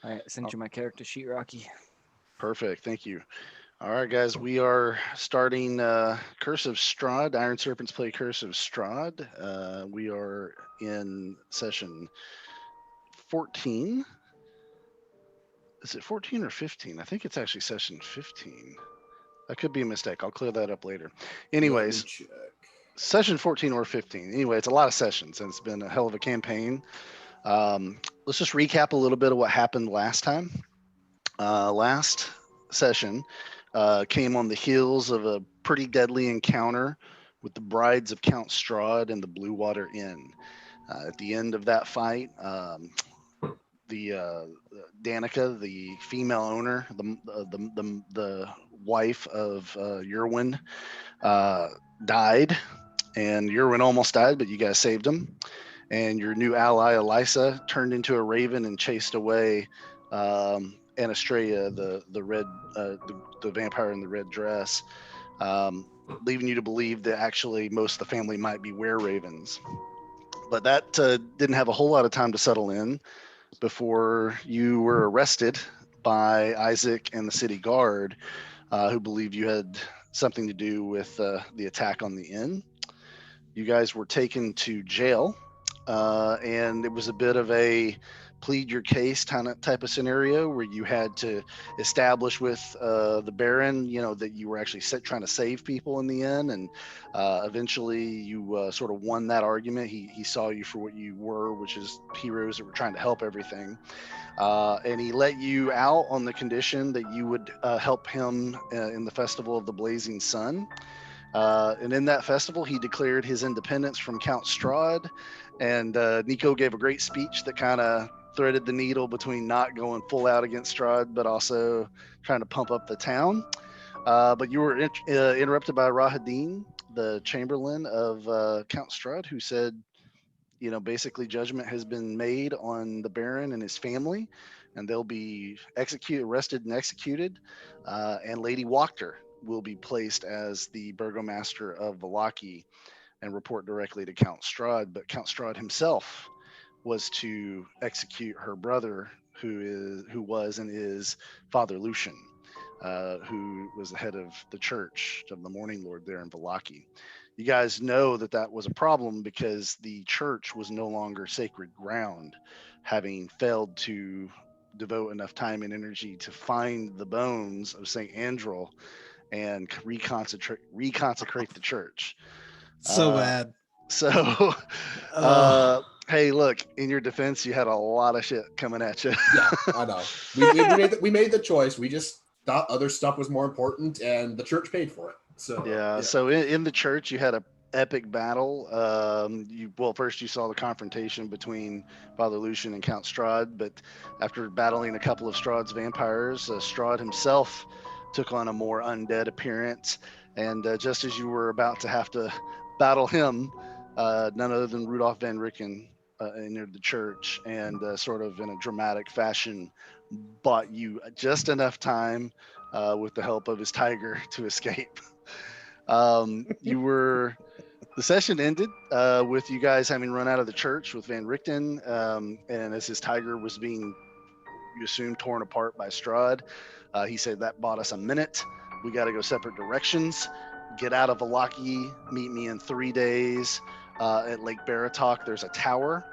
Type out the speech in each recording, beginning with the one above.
I sent you my character sheet, Rocky. Perfect. Thank you. All right, guys, we are starting Curse of Strahd. Iron Serpents play Curse of Strahd. We are in session 14. Is it 14 or 15? I think it's actually session 15. That could be a mistake. I'll clear that up later. Let me Anyways, check. session 14 or 15. Anyway, it's a lot of sessions, and it's been a hell of a campaign. Let's just recap a little bit of what happened last time. Last session came on the heels of a pretty deadly encounter with the brides of Count Strahd and the Blue Water Inn. At the end of that fight, the Danica, the female owner, the wife of Yerwin, uh, died, and Yerwin almost died, but you guys saved him. And your new ally, Elisa, turned into a raven and chased away Anastasia, the vampire in the red dress, um, leaving you to believe that actually most of the family might be were ravens. But that didn't have a whole lot of time to settle in before you were arrested by Isaac and the city guard, who believed you had something to do with the attack on the inn. You guys were taken to jail, and it was a bit of a plead your case kind of type of scenario where you had to establish with the Baron, that you were actually trying to save people in the end, and eventually you sort of won that argument. He saw you for what you were, which is heroes that were trying to help everything, and he let you out on the condition that you would help him in the Festival of the Blazing Sun. And in that festival, he declared his independence from Count Strahd. And Nico gave a great speech that kind of threaded the needle between not going full out against Strahd, but also trying to pump up the town. But you were interrupted by Rahadin, the Chamberlain of Count Strahd, who said, basically judgment has been made on the Baron and his family, and they'll be arrested and executed. And Lady Wachter will be placed as the burgomaster of Vallaki and report directly to Count Strahd. But Count Strahd himself was to execute her brother, who was and is Father Lucian, who was the head of the church of the Morning Lord there in Vallaki. You guys know that that was a problem because the church was no longer sacred ground, having failed to devote enough time and energy to find the bones of Saint Andrel and reconsecrate the church. So Uh, bad. so, Oh, hey, look, in your defense, you had a lot of shit coming at you. Yeah, I know. We made the choice. We just thought other stuff was more important, and the church paid for it. So Yeah. yeah. So in the church, you had a epic battle. First you saw the confrontation between Father Lucian and Count Strahd, but after battling a couple of Strahd's vampires, Strahd himself took on a more undead appearance. And just as you were about to have to battle him, none other than Rudolf van Ricken entered the church and sort of in a dramatic fashion bought you just enough time with the help of his tiger to escape. You were The session ended with you guys having run out of the church with Van Richten, and as his tiger was being, you assume, torn apart by Strahd, he said that bought us a minute. We got to go separate directions. Get out of Vallaki. Meet me in 3 days at Lake Baratok. There's a tower,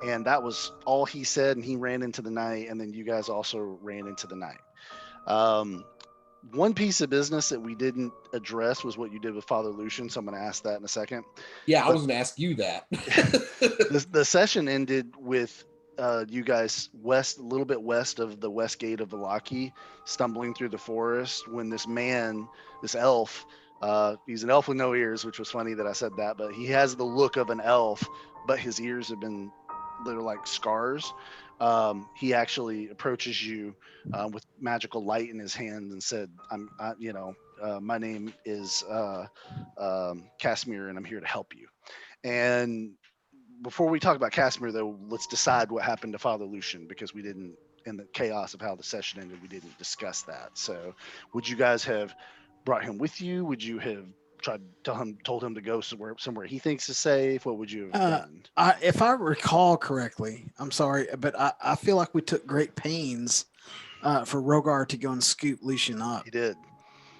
and that was all he said. And he ran into the night, and then you guys also ran into the night. Um, One piece of business that we didn't address was what you did with Father Lucian, so I'm going to ask that in a second. Yeah, I But was going to ask you that. the session ended with you guys a little bit west of the west gate of Vallaki, stumbling through the forest when this man, this elf, he's an elf with no ears, which was funny that I said that, but he has the look of an elf, but his ears have been, they're like scars. He actually approaches you with magical light in his hand and said, my name is Casimir, and I'm here to help you. And before we talk about Casimir, though, let's decide what happened to Father Lucian, because we didn't, in the chaos of how the session ended, we didn't discuss that. So, would you guys have brought him with you? Would you have told him to go somewhere he thinks is safe? What would you have done? If I recall correctly, I'm sorry, but I feel like we took great pains for Rogar to go and scoop Lucian up. He did.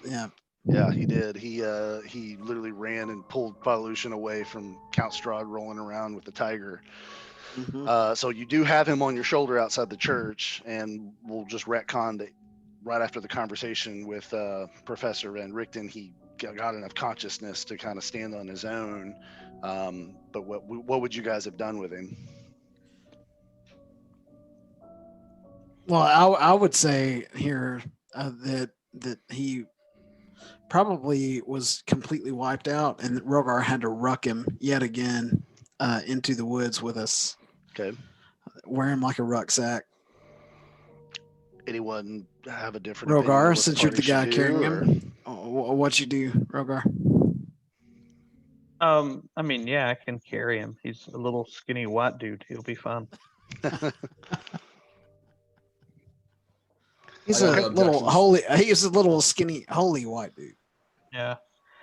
Yeah. Yeah, he did. He literally ran and pulled Lucian away from Count Strahd rolling around with the tiger. Mhm. So you do have him on your shoulder outside the church, and we'll just retcon that right after the conversation with Professor Van Richten, he got enough consciousness to kind of stand on his own. But what would you guys have done with him? Well, I would say here that he probably was completely wiped out, and that Rogar had to ruck him yet again into the woods with us. Okay. Wear him like a rucksack. Anyone have a different opinion of Rogar, what the since you're the party should guy do, carrying or- him, what you do, Rogar? I mean, yeah, I can carry him. He's a little skinny white dude. He'll be fine. He's I got a no little objections. holy. He's a little skinny, holy white dude. Yeah.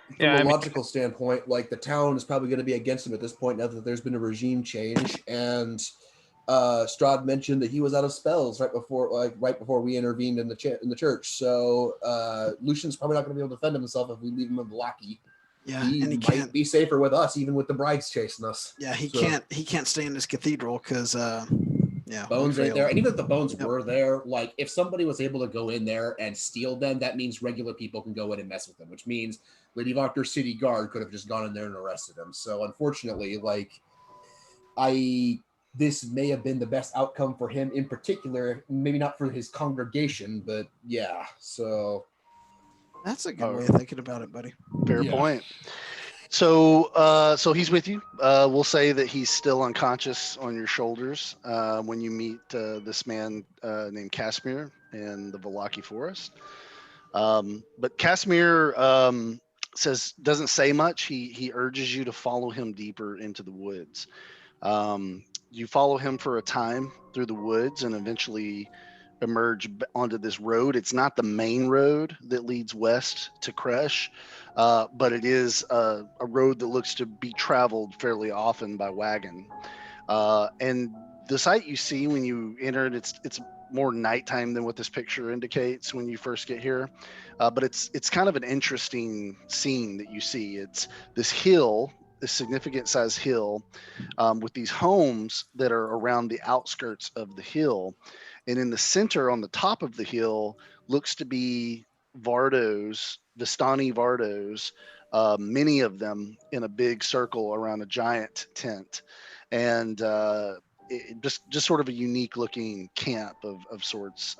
From Yeah, a I mean- logical standpoint, like the town is probably going to be against him at this point now that there's been a regime change, and Strahd mentioned that he was out of spells right before we intervened in the church. So Lucian's probably not going to be able to defend himself if we leave him in Vallaki. Yeah, He and he might can't. be safer with us, even with the brides chasing us. Yeah, he So- can't. He can't stay in this cathedral because yeah, we Bones ain't failed. there, and even if the bones Yep. were there, like if somebody was able to go in there and steal them, that means regular people can go in and mess with them, which means Lady Voctor's city guard could have just gone in there and arrested him. So unfortunately, this may have been the best outcome for him in particular, maybe not for his congregation, but yeah. So That's a good way of thinking about it, buddy. Fair Yeah. point. So he's with you. We'll say that he's still unconscious on your shoulders when you meet this man named Casimir in the Vallaki forest. But Casimir doesn't say much. He urges you to follow him deeper into the woods. You follow him for a time through the woods and eventually emerge onto this road. It's not the main road that leads west to Kresh, but it is a road that looks to be traveled fairly often by wagon. And the sight you see when you enter it, it's more nighttime than what this picture indicates when you first get here. But it's kind of an interesting scene that you see. It's this hill, this significant size hill, with these homes that are around the outskirts of the hill. And in the center on the top of the hill looks to be Vardos, Vistani Vardos, many of them in a big circle around a giant tent. And just sort of a unique looking camp of sorts.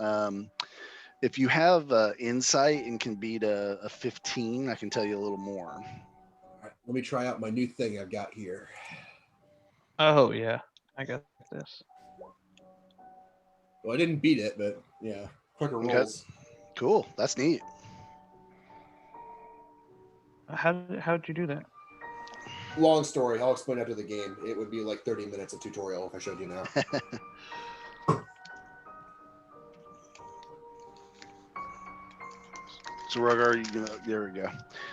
If you have insight and can beat a 15, I can tell you a little more. all right, let me try out my new thing I've got here. Oh yeah, I got this. Well, I didn't beat it, but yeah, quicker Okay. rolls. Cool. That's neat. How'd you do that? Long story. I'll explain after the game. It would be like 30 minutes of tutorial if I showed you now. So Rogar, there we go.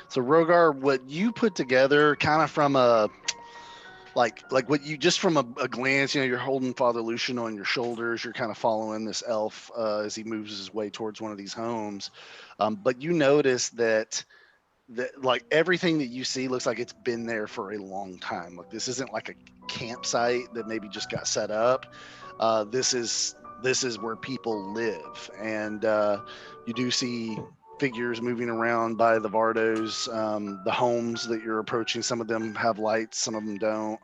So Rogar, what you put together, kind of from a like what you just from a glance, you're holding Father Lucian on your shoulders. You're kind of following this elf as he moves his way towards one of these homes. But you notice that like everything that you see looks like it's been there for a long time. Like this isn't like a campsite that maybe just got set up. This is where people live, and you do see figures moving around by the Vardos. The homes that you're approaching, some of them have lights, some of them don't.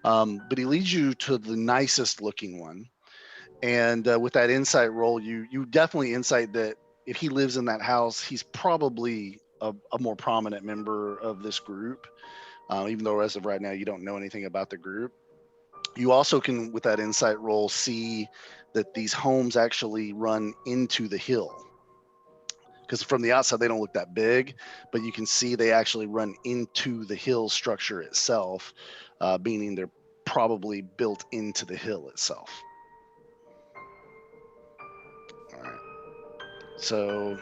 But he leads you to the nicest looking one, and with that insight roll, you definitely insight that if he lives in that house, he's probably a more prominent member of this group, even though as of right now you don't know anything about the group. You also can, with that insight roll, see that these homes actually run into the hill. Because from the outside they don't look that big, but you can see they actually run into the hill structure itself, meaning they're probably built into the hill itself. All right. So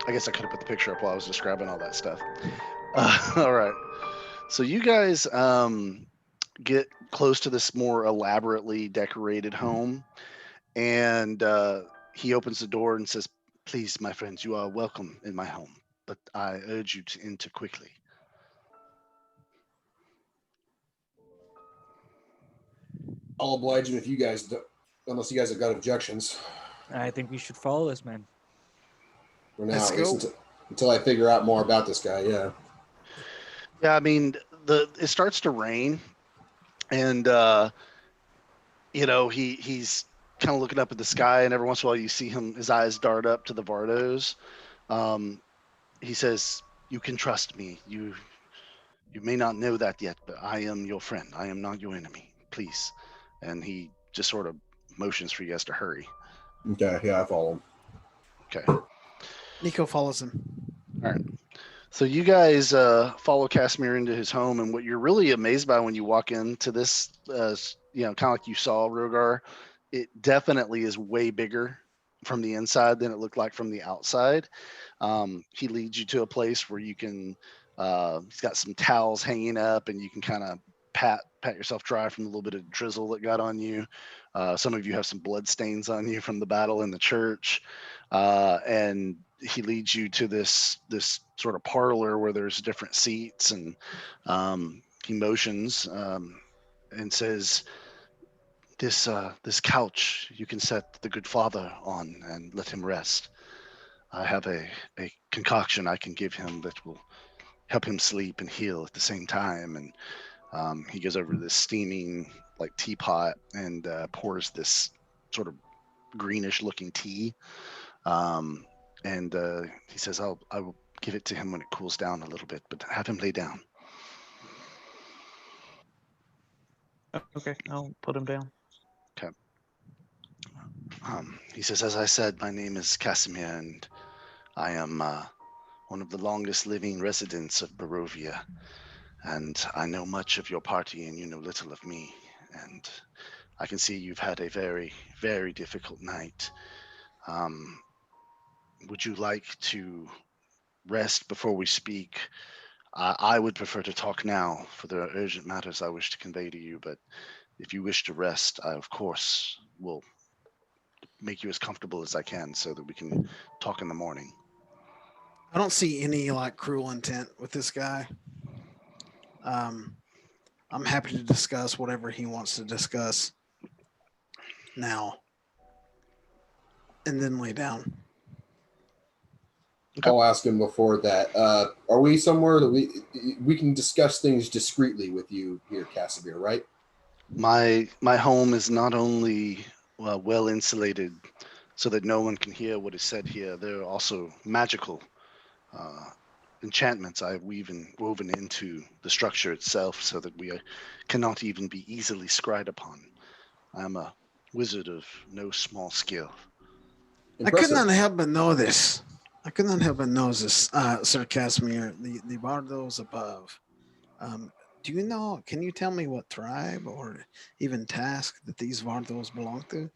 I guess I could have put the picture up while I was describing all that stuff. All right. So you guys get close to this more elaborately decorated home, and he opens the door and says, "Please, my friends, you are welcome in my home, but I urge you to enter quickly." I'll oblige him if you guys don't, unless you guys have got objections. I think we should follow this man. For now, Let's at least go. until I figure out more about this guy. Yeah. Yeah, I mean, it starts to rain, and he's kind of looking up at the sky, and every once in a while you see his eyes dart up to the Vardos. Um, he says, "You can trust me. You may not know that yet, but I am your friend. I am not your enemy. Please." And he just sort of motions for you guys to hurry. Okay. Yeah, I follow him. Okay. Nico follows him. All right. So you guys follow Casimir into his home, and what you're really amazed by when you walk into this, kind of like you saw Rogar, it definitely is way bigger from the inside than it looked like from the outside. He leads you to a place where you can. He's got some towels hanging up, and you can kind of pat yourself dry from a little bit of drizzle that got on you. Some of you have some blood stains on you from the battle in the church, and he leads you to this sort of parlor where there's different seats, and he motions and says, this couch you can set the good father on and let him rest. I have a concoction I can give him that will help him sleep and heal at the same time. And he goes over to this steaming like teapot and pours this sort of greenish looking tea. And he says, I will give it to him when it cools down a little bit, but have him lay down. Okay, I'll put him down. Okay. He says, as I said, my name is Casimir, and I am one of the longest living residents of Barovia. And I know much of your party, and you know little of me. And I can see you've had a very, very difficult night. Um, would you like to rest before we speak? I would prefer to talk now, for there are urgent matters I wish to convey to you. But if you wish to rest, I, of course, will make you as comfortable as I can so that we can talk in the morning. I don't see any like cruel intent with this guy. I'm happy to discuss whatever he wants to discuss now, and then lay down. Okay. I'll ask him before that. Are we somewhere that we can discuss things discreetly with you here, Casimir? Right? My home is not only well insulated so that no one can hear what is said here. There are also magical enchantments I have woven into the structure itself so that we cannot even be easily scryed upon. I am a wizard of no small skill. I could Impressive. not help but know this. Sir Casimir, the bardos above. Do you know? Can you tell me what tribe or even task that these Vardos belong to?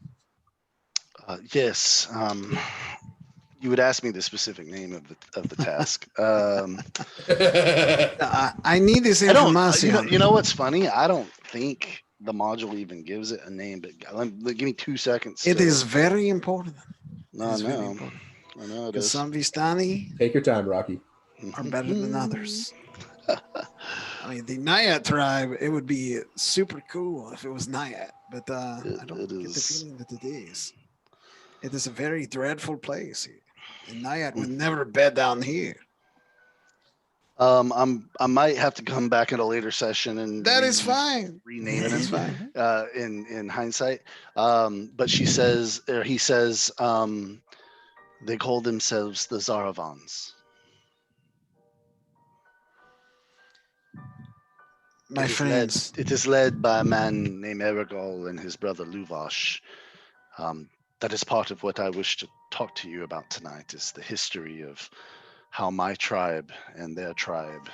Yes, you would ask me the specific name of the task. I need this I don't. information. You know what's funny? I don't think the module even gives it a name. But give me 2 seconds. It is very important. No, It's very no, important. I know it Because is. some Vistani Take your time, Rocky. are better than others. I mean, the Nayat tribe, it would be super cool if it was Nayat, but I don't It get the is. feeling that it is. It is a very dreadful place. And Nayat would never bed down here. I might have to come back in a later session and That is fine. rename That is them fine. in hindsight. But he says, they call themselves the Zaravans. My friends, It is led by a man named Erigol and his brother Luvash. That is part of what I wish to talk to you about tonight, is the history of how my tribe and their tribe,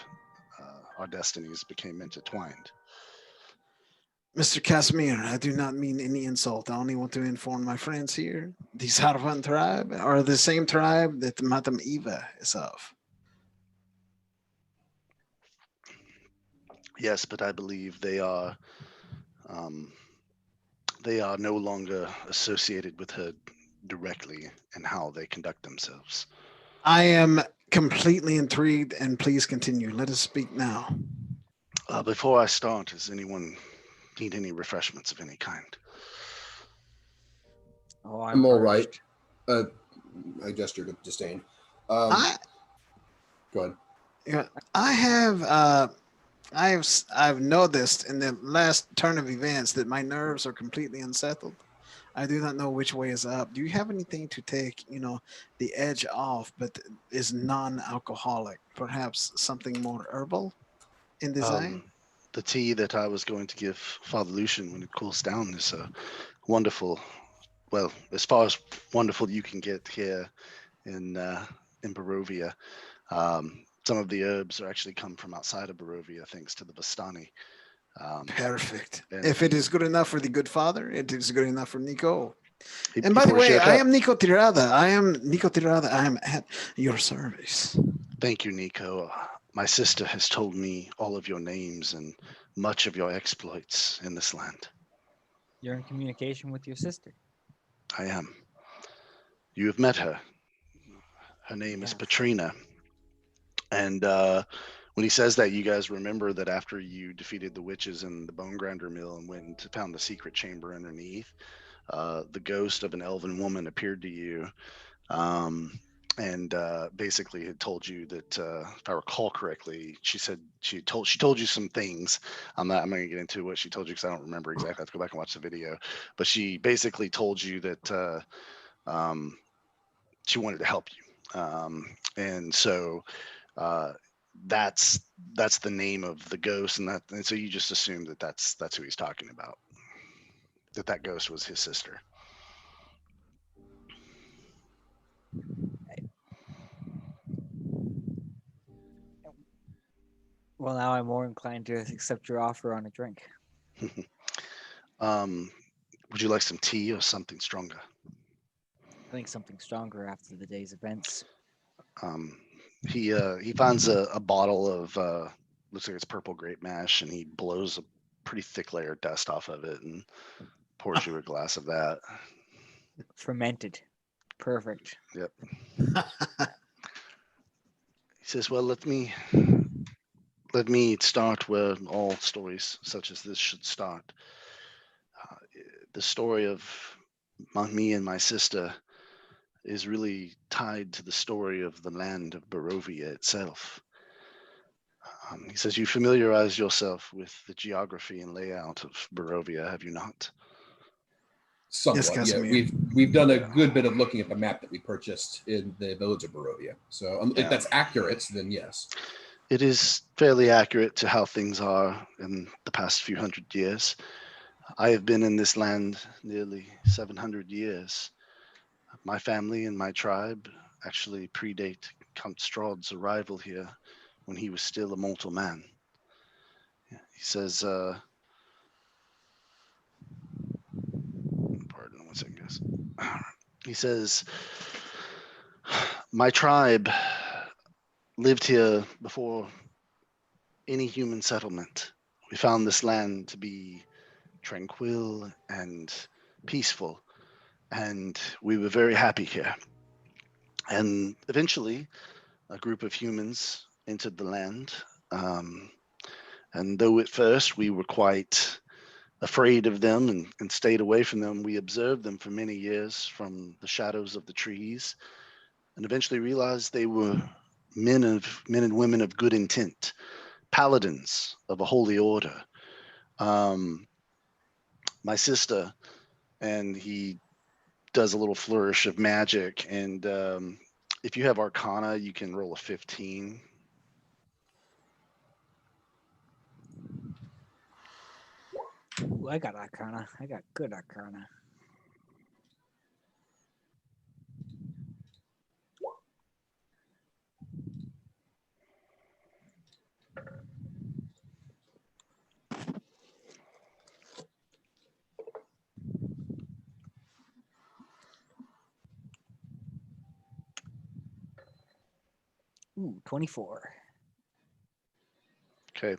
our destinies became intertwined. Mr. Casimir, I do not mean any insult. I only want to inform my friends here the Sarvan tribe, or the same tribe that Madame Eva is of? Yes, but I believe um, they are no longer associated with her directly in how they conduct themselves. I am completely intrigued, and please continue. Let us speak now. Before I start, does anyone need any refreshments of any kind? Oh, I'm all right. parched. I gestured with disdain. Go I ahead. yeah, I have I've noticed in the last turn of events that my nerves are completely unsettled. I do not know which way is up. Do you have anything to take, the edge off, but is non-alcoholic? Perhaps something more herbal in design? The tea that I was going to give Father Lucian when it cools down is wonderful. Well, as far as wonderful you can get here in Barovia. Some of the herbs are actually come from outside of Barovia, thanks to the Vistani. Perfect. And If it is good enough for the good father, it is good enough for Nico. he And by the pours you way, a I cup. am Nico Tirada. I am Nico Tirada. I am at your service. Thank you, Nico. My sister has told me all of your names and much of your exploits in this land. You're in communication with your sister. I am. You have met her. Her name is Yes. Petrina. And when he says that, you guys remember that after you defeated the witches in the Bone Grinder Mill and went to found the secret chamber underneath, the ghost of an elven woman appeared to you, and basically had told you that, if I recall correctly, she told you some things. I'm going to get into what she told you because I don't remember exactly. I have to go back and watch the video. But she basically told you that she wanted to help you, and so. That's the name of the ghost, and so you just assume that that's who he's talking about. That ghost was his sister. Well, now I'm more inclined to accept your offer on a drink. Would you like some tea or something stronger? I think something stronger after the day's events. He finds a bottle of looks like it's purple grape mash, and he blows a pretty thick layer of dust off of it and pours you a glass of that. Fermented. Perfect. Yep. He says, "Well, let me start where all stories such as this should start. The story of me and my sister is really tied to the story of the land of Barovia itself." He says, "You familiarize yourself with the geography and layout of Barovia, have you not?" Somewhat, yeah. Casimir. We've done a good bit of looking at the map that we purchased in the village of Barovia. So Yeah. if that's accurate, then yes. It is fairly accurate to how things are in the past few hundred years. I have been in this land nearly 700 years. My family and my tribe actually predate Count Strahd's arrival here when he was still a mortal man. He says, pardon, 1 second, guys. He says, my tribe lived here before any human settlement. We found this land to be tranquil and peaceful, and we were very happy here. And eventually, a group of humans entered the land. And though at first we were quite afraid of them and stayed away from them, we observed them for many years from the shadows of the trees, and eventually realized they were men and women of good intent, paladins of a holy order. My sister, and he does a little flourish of magic, and if you have Arcana, you can roll a 15. Ooh, I got Arcana. I got good Arcana. Ooh, 24. Okay.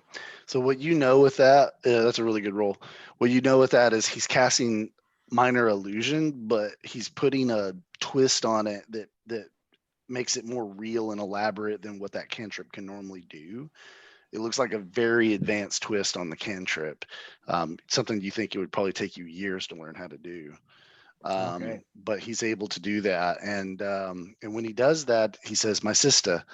So what you know with that, that's a really good roll. What you know with that is he's casting minor illusion, but he's putting a twist on it that makes it more real and elaborate than what that cantrip can normally do. It looks like a very advanced twist on the cantrip. Something you think it would probably take you years to learn how to do. Okay. But he's able to do that, and when he does that, he says, "My sister,"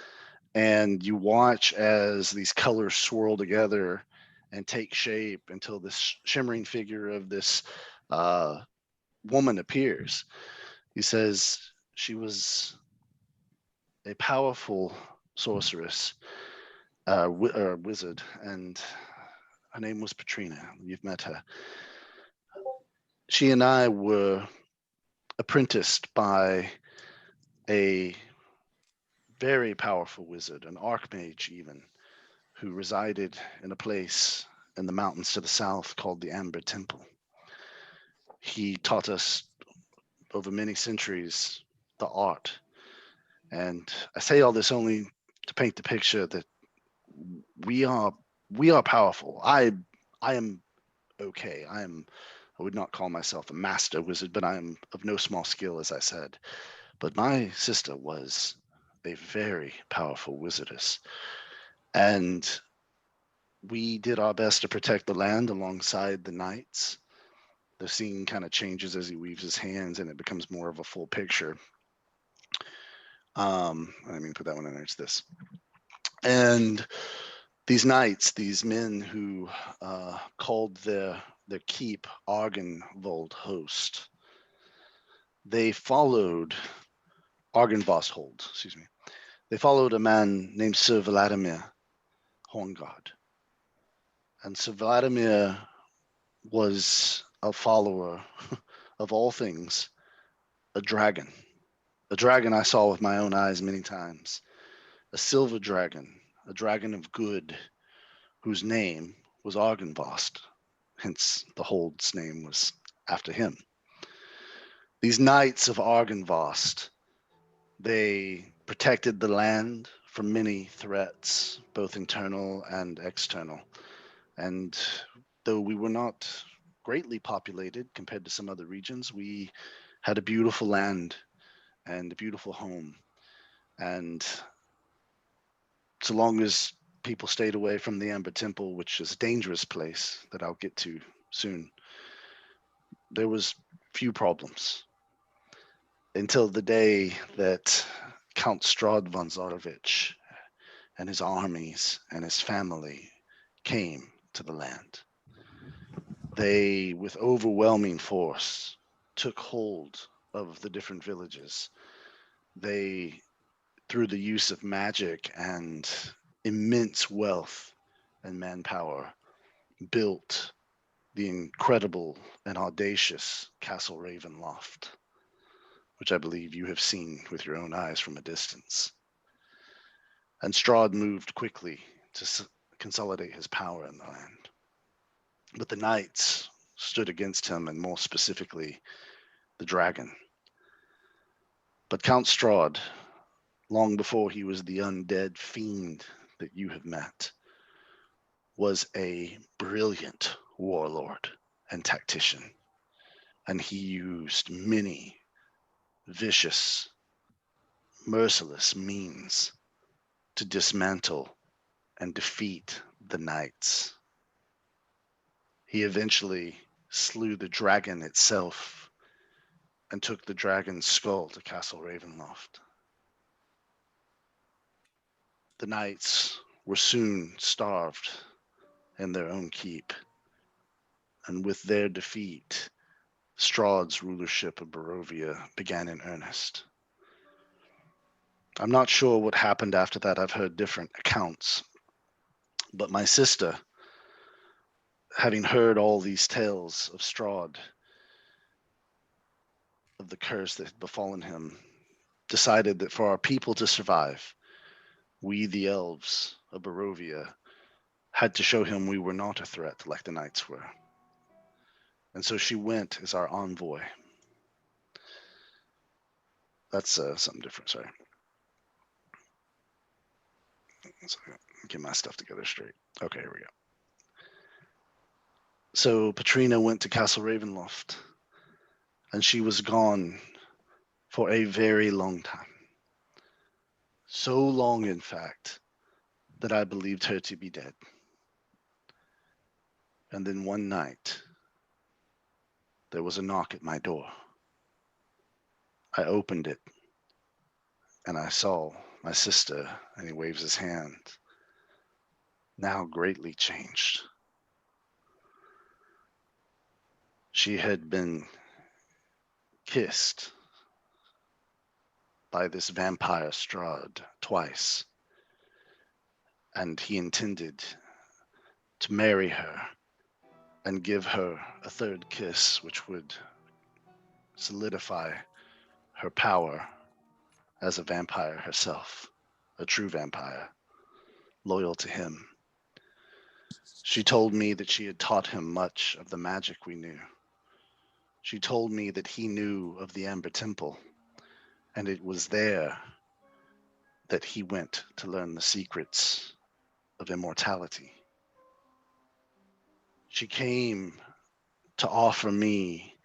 and you watch as these colors swirl together and take shape until this shimmering figure of this woman appears. He says she was a powerful sorceress, or wizard, and her name was Petrina. You've met her. She and I were apprenticed by a very powerful wizard, an archmage even, who resided in a place in the mountains to the south called the Amber Temple. He taught us over many centuries the art. And I say all this only to paint the picture that we are powerful. I am okay. I would not call myself a master wizard, but I am of no small skill, as I said. But my sister was a very powerful wizardess. And we did our best to protect the land alongside the knights. The scene kind of changes as he weaves his hands and it becomes more of a full picture. I mean, put that one in there. It's this. And these knights, these men who called their keep Argenvold Host, they followed Argenvost excuse me. They followed a man named Sir Vladimir Horngard. And Sir Vladimir was a follower of all things, a dragon I saw with my own eyes many times, a silver dragon, a dragon of good, whose name was Argenvost, hence the Hold's name was after him. These knights of Argenvost, they protected the land from many threats, both internal and external. And though we were not greatly populated compared to some other regions, we had a beautiful land and a beautiful home. And so long as people stayed away from the Amber Temple, which is a dangerous place that I'll get to soon, there was few problems until the day that Count Strahd von Zarovich and his armies and his family came to the land. They, with overwhelming force, took hold of the different villages. They, through the use of magic and immense wealth and manpower, built the incredible and audacious Castle Ravenloft, which I believe you have seen with your own eyes from a distance. And Strahd moved quickly to consolidate his power in the land. But the knights stood against him, and more specifically, the dragon. But Count Strahd, long before he was the undead fiend that you have met, was a brilliant warlord and tactician. And he used many vicious, merciless means to dismantle and defeat the knights. He eventually slew the dragon itself and took the dragon's skull to Castle Ravenloft. The knights were soon starved in their own keep, and with their defeat, Strahd's rulership of Barovia began in earnest. I'm not sure what happened after that. I've heard different accounts. But my sister, having heard all these tales of Strahd, of the curse that had befallen him, decided that for our people to survive, we, the elves of Barovia, had to show him we were not a threat like the knights were. And so she went as our envoy. That's something different, sorry. So, get my stuff together straight. Okay, here we go. So Patrina went to Castle Ravenloft, and she was gone for a very long time. So long, in fact, that I believed her to be dead. And then one night, there was a knock at my door. I opened it, and I saw my sister, and he waves his hand, now greatly changed. She had been kissed by this vampire Strahd twice, and he intended to marry her and give her a third kiss, which would solidify her power as a vampire herself, a true vampire, loyal to him. She told me that she had taught him much of the magic we knew. She told me that he knew of the Amber Temple, and it was there that he went to learn the secrets of immortality. She came to offer me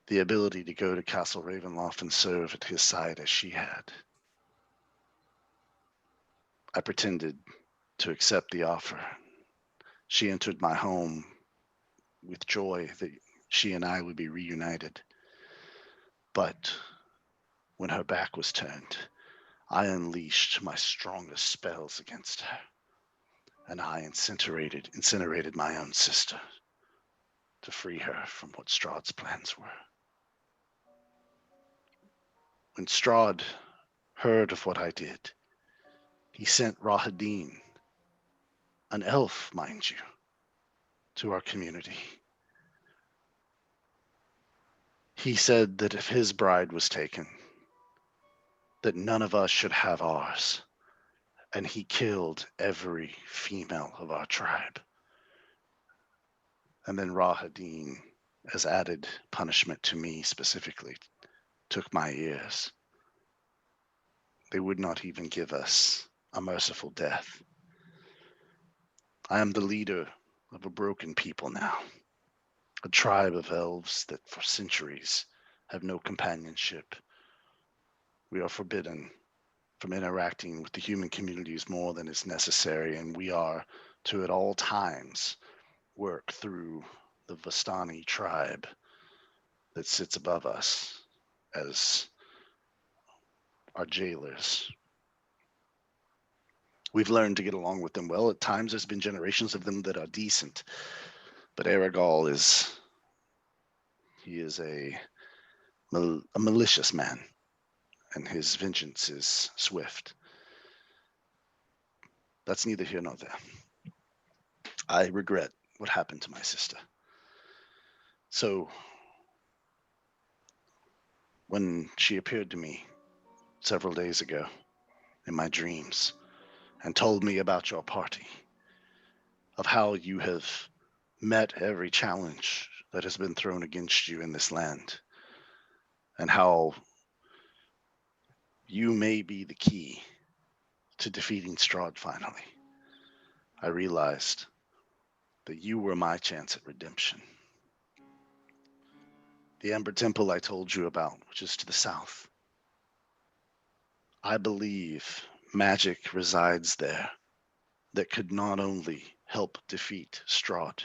the ability to go to Castle Ravenloft and serve at his side as she had. I pretended to accept the offer. She entered my home with joy that she and I would be reunited. But when her back was turned, I unleashed my strongest spells against her, and I incinerated my own sister to free her from what Strahd's plans were. When Strahd heard of what I did, he sent Rahadin, an elf, mind you, to our community. He said that if his bride was taken, that none of us should have ours, and he killed every female of our tribe. And then Rahadin, as added punishment to me specifically, took my ears. They would not even give us a merciful death. I am the leader of a broken people now, a tribe of elves that for centuries have no companionship. We are forbidden from interacting with the human communities more than is necessary, and we are to at all times work through the Vistani tribe that sits above us as our jailers. We've learned to get along with them well. At times there's been generations of them that are decent, but Aragol he is a malicious man, and his vengeance is swift. That's neither here nor there. I regret what happened to my sister. So, when she appeared to me several days ago in my dreams and told me about your party, of how you have met every challenge that has been thrown against you in this land, and how you may be the key to defeating Strahd finally, I realized that you were my chance at redemption. The Amber Temple I told you about, which is to the south, I believe magic resides there that could not only help defeat Strahd,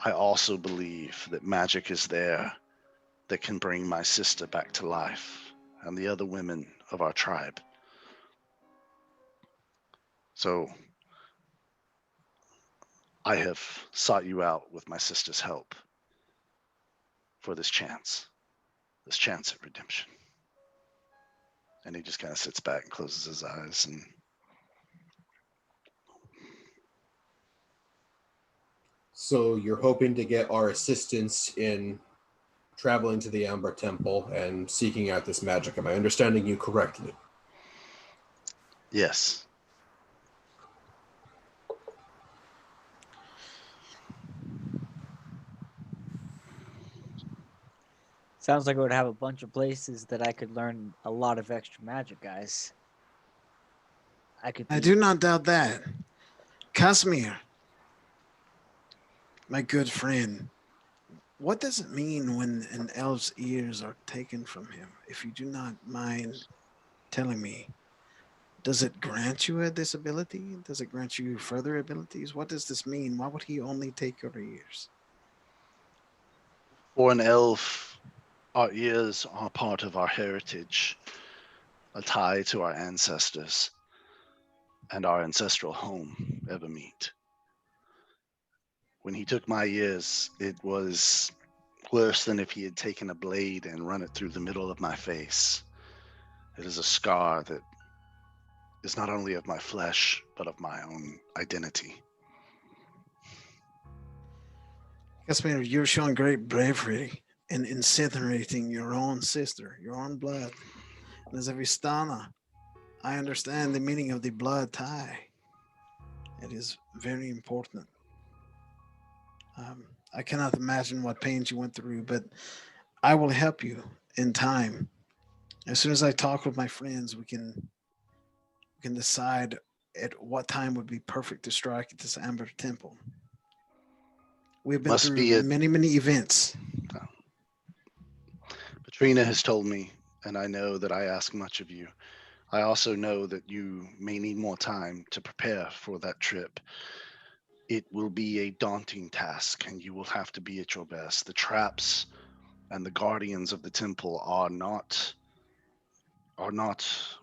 I also believe that magic is there that can bring my sister back to life and the other women of our tribe. So I have sought you out with my sister's help for this chance at redemption. And he just kind of sits back and closes his eyes. And So you're hoping to get our assistance in traveling to the Amber Temple and seeking out this magic. Am I understanding you correctly? yes, Sounds like I would have a bunch of places that I could learn a lot of extra magic, guys. could. I be- do not doubt that. Casimir, my good friend, what does it mean when an elf's ears are taken from him? If you do not mind telling me, does it grant you a disability? Does it grant you further abilities? What does this mean? Why would he only take your ears? For an elf, our ears are part of our heritage, a tie to our ancestors and our ancestral home, Evermeet. When he took my ears, it was worse than if he had taken a blade and run it through the middle of my face. It is a scar that is not only of my flesh, but of my own identity. Casimir, you're showing great bravery in incinerating your own sister, your own blood. And as a Vistana, I understand the meaning of the blood tie. It is very important. I cannot imagine what pains you went through, but I will help you in time. As soon as I talk with my friends, we can decide at what time would be perfect to strike at this Amber Temple. We've been Must through be it. many events. Patrina has told me, and I know that I ask much of you. I also know that you may need more time to prepare for that trip. It will be a daunting task, and you will have to be at your best. The traps and the guardians of the temple are not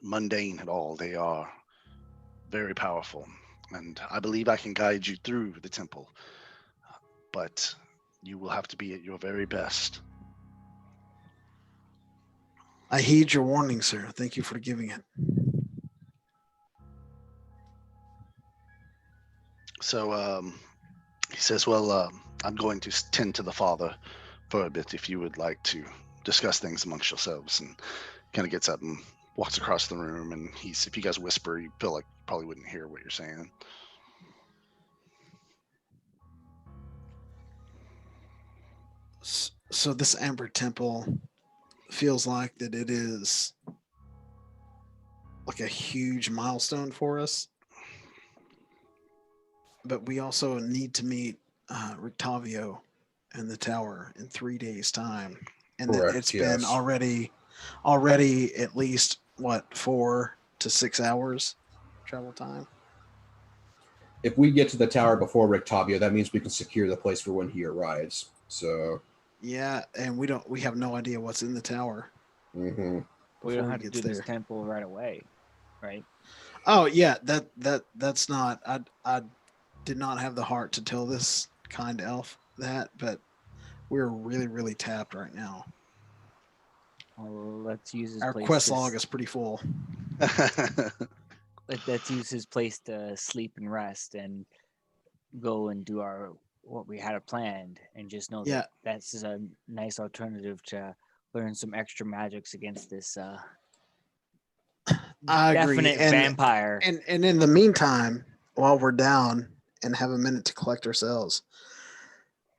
mundane at all. They are very powerful, and I believe I can guide you through the temple. But you will have to be at your very best. I heed your warning, sir. Thank you for giving it. So he says, well, I'm going to tend to the father for a bit if you would like to discuss things amongst yourselves, and kind of gets up and walks across the room. And if you guys whisper, you feel like you probably wouldn't hear what you're saying. So this Amber Temple feels like that it is like a huge milestone for us. But we also need to meet Rictavio in the tower in 3 days' time. And Correct, it's yes. been already at least, 4 to 6 hours travel time? If we get to the tower before Rictavio, that means we can secure the place for when he arrives. So, Yeah, and we have no idea what's in the tower. We before don't he have to gets do this there. temple right away, right? Oh yeah, that's not. I did not have the heart to tell this kind elf that, but we're really tapped right now. Well, let's use his Our place. quest log is pretty full. Let's use his place to sleep and rest, and go and do what we had planned, and just know Yeah. that that's a nice alternative to learn some extra magics against this I agree. definite vampire. And in the meantime, while we're down and have a minute to collect ourselves,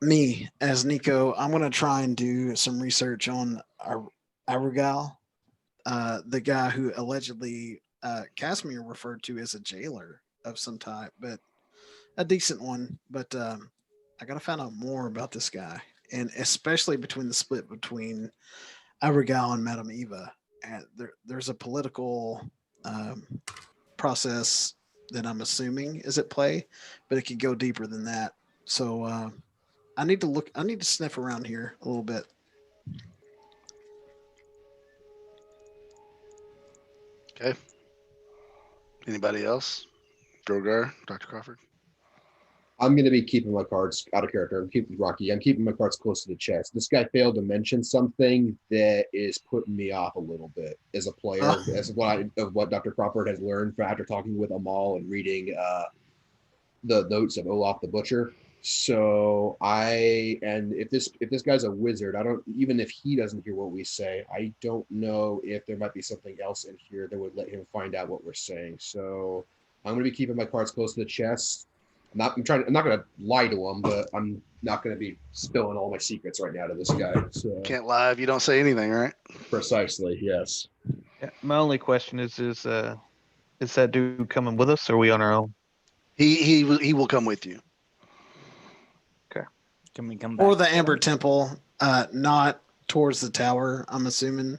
me as Nico, I'm gonna try and do some research on Arugal, the guy who allegedly Casimir referred to as a jailer of some type, but a decent one. But I gotta find out more about this guy, and especially between the split between Arugal and Madame Eva. And there's a political process that I'm assuming is at play, but it could go deeper than that. So I need to sniff around here a little bit. Okay. Anybody else? Drogar, Dr. Crawford? I'm going to be keeping my cards out of character. I'm keeping my cards close to the chest. This guy failed to mention something that is putting me off a little bit as a player, as what Dr. Crawford has learned after talking with Amal and reading the notes of Olaf the Butcher. So if this guy's a wizard, even if he doesn't hear what we say, I don't know if there might be something else in here that would let him find out what we're saying. So I'm going to be keeping my cards close to the chest. I'm not going to lie to him, but I'm not going to be spilling all my secrets right now to this guy. So Can't lie if you don't say anything, right? precisely, yes. Yeah, my only question is Is that dude coming with us, or are we on our own? He will come with you. Can we come back? Or the Amber Temple, not towards the tower, I'm assuming.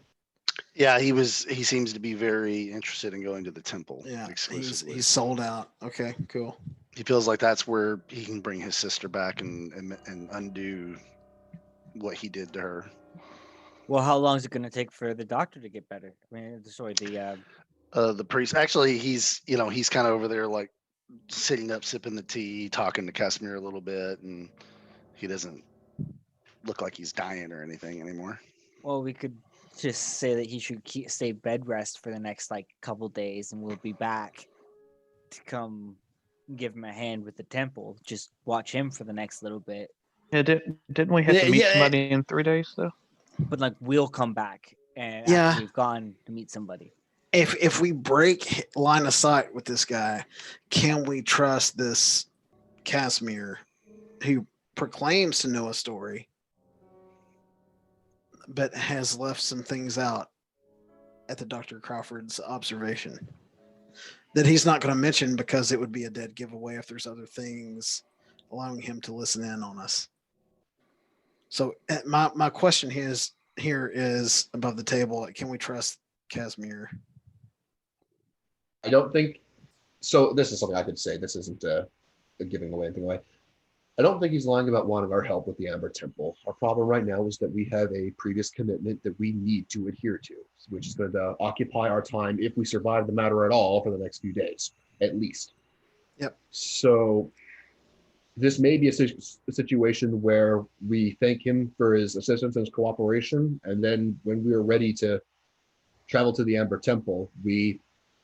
Yeah, he seems to be very interested in going to the temple Yeah, exclusively. he's sold out. Okay, cool. He feels like that's where he can bring his sister back and undo what he did to her. Well, how long is it going to take for the doctor to get better? I mean, sorry, The priest, actually, he's kind of over there like sitting up, sipping the tea, talking to Casimir a little bit, and he doesn't look like he's dying or anything anymore. well, we could just say that he should stay bed rest for the next like couple days, and we'll be back to come give him a hand with the temple. Just watch him for the next little bit, Yeah, didn't we have to meet somebody in 3 days though? but like we'll come back and Yeah. after we've gone to meet somebody. If we break line of sight with this guy, can we trust this Casimir who proclaims to know a story but has left some things out at the Dr. Crawford's observation that he's not going to mention because it would be a dead giveaway if there's other things allowing him to listen in on us? So my question here is above the table. Can we trust Casimir? I don't think so. This is something I could say. This isn't giving away anything away. I don't think he's lying about wanting our help with the Amber Temple. Our problem right now is that we have a previous commitment that we need to adhere to, which is going to occupy our time if we survive the matter at all for the next few days, at least. Yep. So this may be a situation where we thank him for his assistance and his cooperation, and then when we are ready to travel to the Amber Temple, we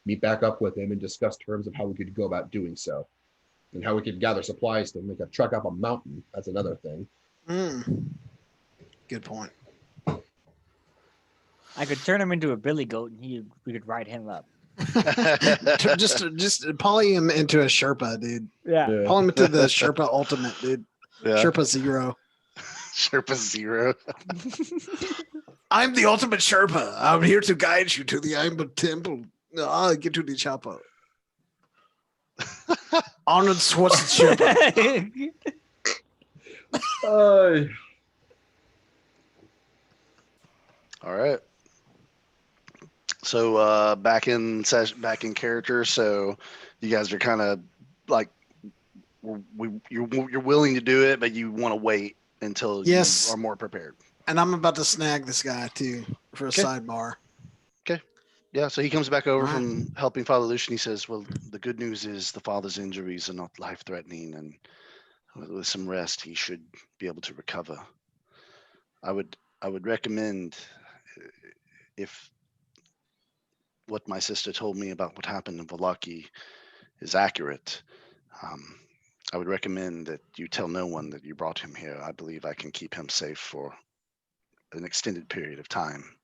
meet back up with him and discuss terms of how we could go about doing so. And how we could gather supplies to make a truck up a mountain. That's another thing. Good point. I could turn him into a billy goat and we could ride him up. just poly him into a Sherpa, dude. Yeah. Poly him into the Sherpa ultimate, dude. Yeah. Sherpa Zero. Sherpa Zero. I'm the ultimate Sherpa. I'm here to guide you to the Amber Temple. Get to the chopper. Arnold Schwarzenegger. All right. So back in character. So you guys are kind of like you're willing to do it, but you want to wait until you are more prepared. And I'm about to snag this guy too for a sidebar. Okay. Yeah, so he comes back over from helping Father Lucian. He says, well, the good news is the father's injuries are not life-threatening, and with some rest, he should be able to recover. I would recommend, if what my sister told me about what happened in Vallaki is accurate, I would recommend that you tell no one that you brought him here. I believe I can keep him safe for an extended period of time.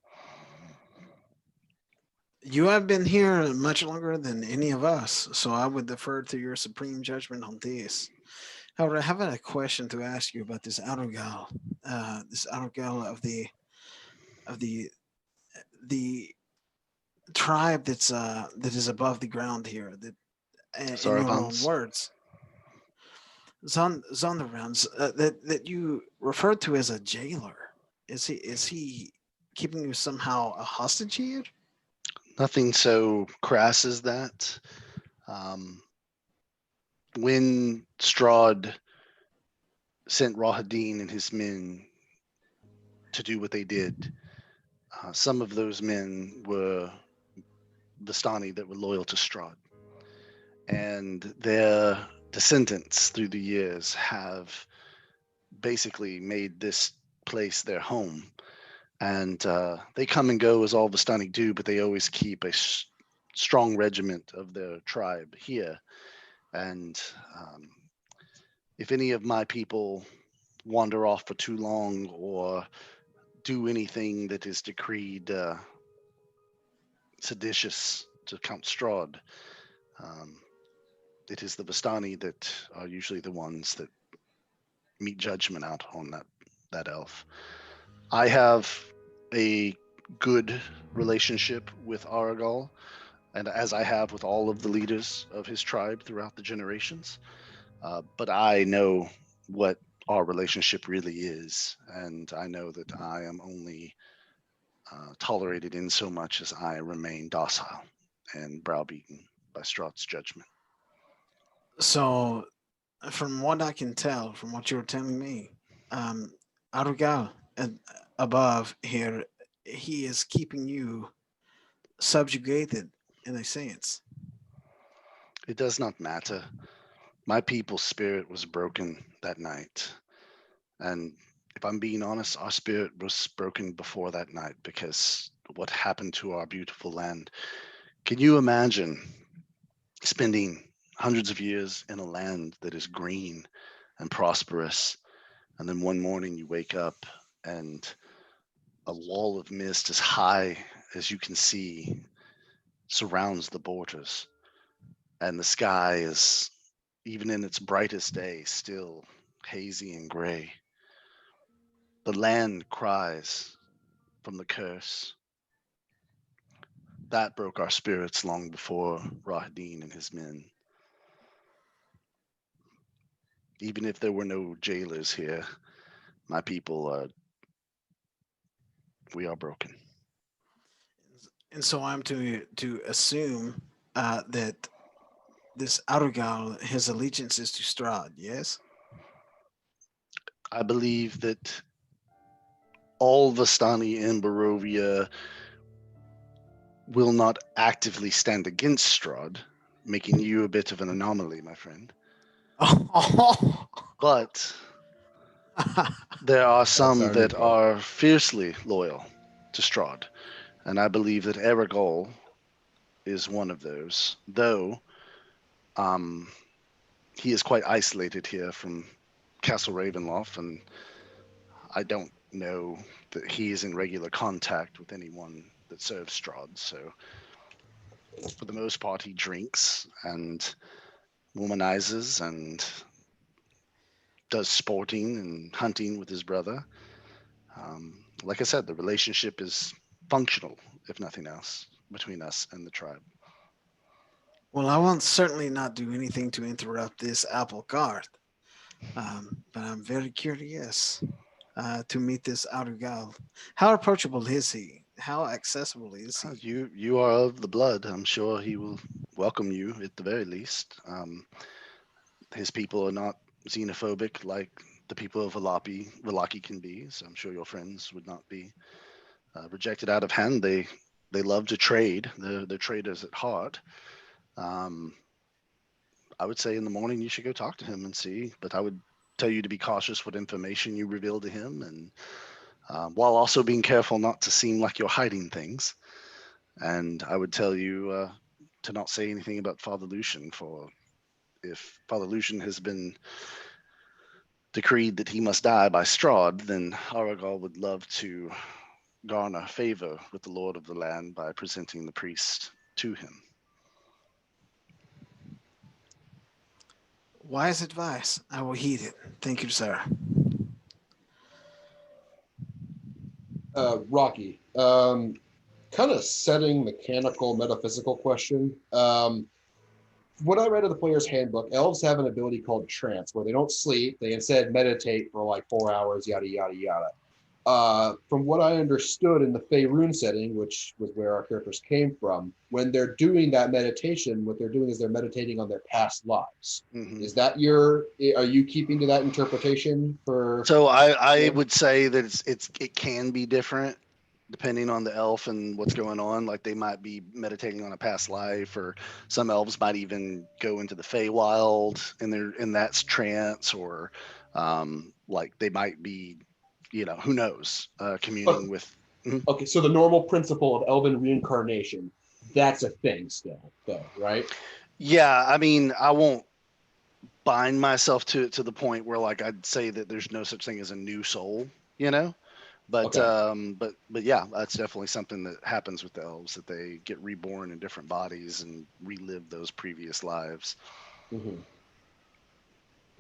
You have been here much longer than any of us, so I would defer to your supreme judgment on this. However, I have a question to ask you about this outer gal. This outer gal of the tribe that is above the ground here. That in your own words, Zonderans, that you referred to as a jailer. Is he keeping you somehow a hostage here? Nothing so crass as that. When Strahd sent Rahadin and his men to do what they did, some of those men were Vistani that were loyal to Strahd. And their descendants through the years have basically made this place their home. And they come and go as all Vistani do, but they always keep a strong regiment of their tribe here. And if any of my people wander off for too long or do anything that is decreed seditious to Count Strahd, it is the Vistani that are usually the ones that meet judgment out on that elf. I have a good relationship with Aragal, and as I have with all of the leaders of his tribe throughout the generations. But I know what our relationship really is, and I know that I am only tolerated in so much as I remain docile and browbeaten by Strahd's judgment. So, from what I can tell, from what you're telling me, um, Arugal above here, he is keeping you subjugated in a sense. It does not matter. My people's spirit was broken that night. And if I'm being honest, our spirit was broken before that night because what happened to our beautiful land. Can you imagine spending hundreds of years in a land that is green and prosperous, and then one morning you wake up and a wall of mist as high as you can see surrounds the borders, and the sky is, even in its brightest day, still hazy and gray. The land cries from the curse. That broke our spirits long before Rahadin and his men. Even if there were no jailers here, my people are, we are broken. And so I'm to assume that this Arugal, his allegiance is to Strahd, yes? I believe that all Vistani in Barovia will not actively stand against Strahd, making you a bit of an anomaly, my friend. But there are some our new that goal. are fiercely loyal to Strahd, and I believe that Erigol is one of those, though um, he is quite isolated here from Castle Ravenloft, and I don't know that he is in regular contact with anyone that serves Strahd. So, for the most part, he drinks and womanizes and does sporting and hunting with his brother. Like I said, the relationship is functional, if nothing else, between us and the tribe. Well, I will certainly not do anything to interrupt this apple cart, but I'm very curious to meet this Arugal. How approachable is he? How accessible is he? You are of the blood. I'm sure he will welcome you at the very least. His people are not xenophobic like the people of Vallaki can be. So I'm sure your friends would not be rejected out of hand. They love to trade. They're traders at heart. Um, I would say in the morning you should go talk to him and see. But I would tell you to be cautious what information you reveal to him, and while also being careful not to seem like you're hiding things. And I would tell you to not say anything about Father Lucian, for if Father Lucian has been decreed that he must die by Strahd, then Aragal would love to garner favor with the Lord of the land by presenting the priest to him. Wise advice. I will heed it. Thank you, sir. Rocky, kind of setting mechanical metaphysical question. What I read of the player's handbook, elves have an ability called trance, where they don't sleep; they instead meditate for like 4 hours, yada yada yada. From what I understood in the Faerun setting, which was where our characters came from, when they're doing that meditation, what they're doing is they're meditating on their past lives. Mm-hmm. Is that are you keeping to that interpretation for? So I would say that it can be different depending on the elf and what's going on. Like they might be meditating on a past life, or some elves might even go into the Feywild and they're in that trance, or like they might be, who knows, communing with. Okay, so the normal principle of elven reincarnation, that's a thing still, though, right? Yeah, I mean, I won't bind myself to it to the point where like I'd say that there's no such thing as a new soul, you know. But Okay. but yeah, that's definitely something that happens with the elves, that they get reborn in different bodies and relive those previous lives. Mm-hmm.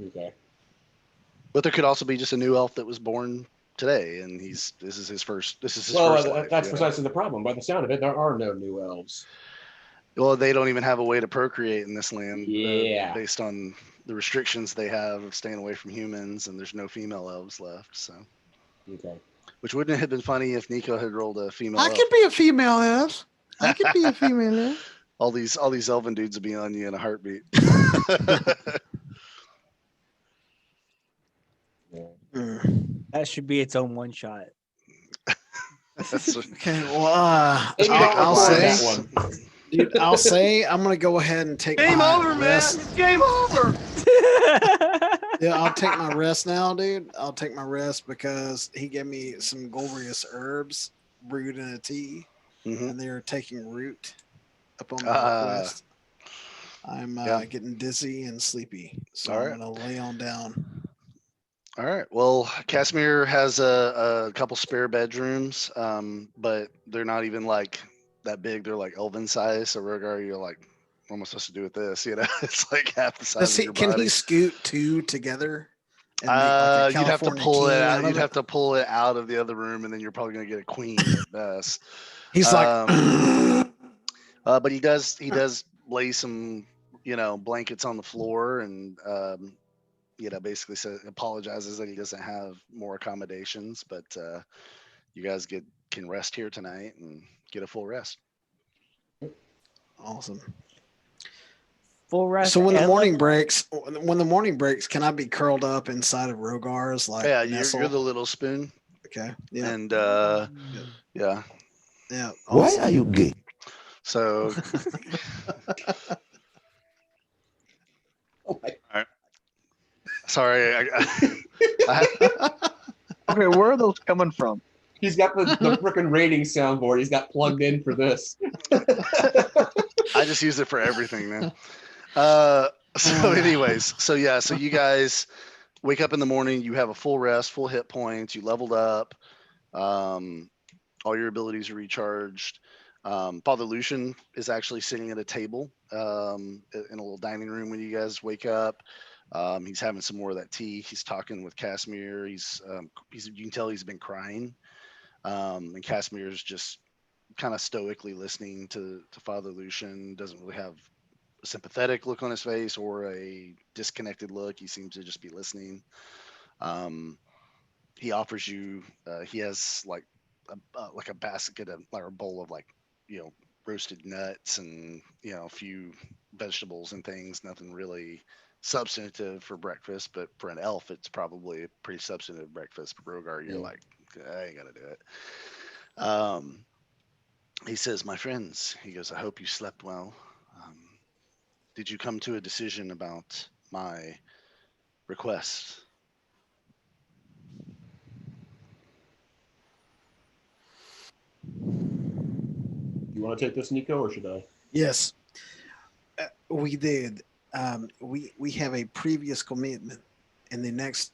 Okay. But there could also be just a new elf that was born today, and this is his first life. That's precisely the problem. By the sound of it, there are no new elves. Well, they don't even have a way to procreate in this land, Yeah. based on the restrictions they have of staying away from humans, and there's no female elves left. So, Okay. which wouldn't it have been funny if Nico had rolled a female I elf? could be a female elf. I could be a female elf. all these elven dudes would be on you in a heartbeat. That should be its own one shot. That's what- Okay, well, Maybe I'll don't record say- that one. dude, I'll say I'm gonna go ahead and take Game my over, man. rest. It's game over. Yeah, I'll take my rest now, dude. I'll take my rest because he gave me some glorious herbs brewed in a tea, Mhm. and they're taking root upon my request. I'm yeah. getting dizzy and sleepy, so All I'm right. gonna lay on down. All right. Well, Casimir has a couple spare bedrooms, but they're not even like that big. They're like elven size. So Rogar, you're like, what am I supposed to do with this? You know, it's like half the size of your Can body. he scoot two together and make like a You'd have to California pull it king out. out You'd of it? have to pull it out of the other room, and then you're probably gonna get a queen at best. He's like, But he does lay some blankets on the floor, and basically apologizes that he doesn't have more accommodations, but you guys can rest here tonight and get a full rest. awesome. Full rest. So when the and morning breaks, can I be curled up inside of Rogar's like Yeah, nestle? you're the little spoon, Okay. Yeah. and yeah. Yeah. Why awesome. are you gay? So Oh my. sorry, Okay, where are those coming from? He's got the freaking rating soundboard. He's got plugged in for this. I just use it for everything, man. So anyways, so you guys wake up in the morning, you have a full rest, full hit points, you leveled up, all your abilities are recharged. Father Lucian is actually sitting at a table in a little dining room when you guys wake up. He's having some more of that tea. He's talking with Casimir. He's you can tell he's been crying. And Casimir's just kind of stoically listening to Father Lucian. Doesn't really have a sympathetic look on his face or a disconnected look. He seems to just be listening. He offers you. He has like a basket of like a bowl of like roasted nuts and a few vegetables and things. Nothing really substantive for breakfast, but for an elf, it's probably a pretty substantive breakfast. But Rogar, you're like, I ain't gonna do it. He says, my friends, he goes, I hope you slept well. Did you come to a decision about my request? You want to take this, Nico, or should I? Yes, we did. We have a previous commitment in the next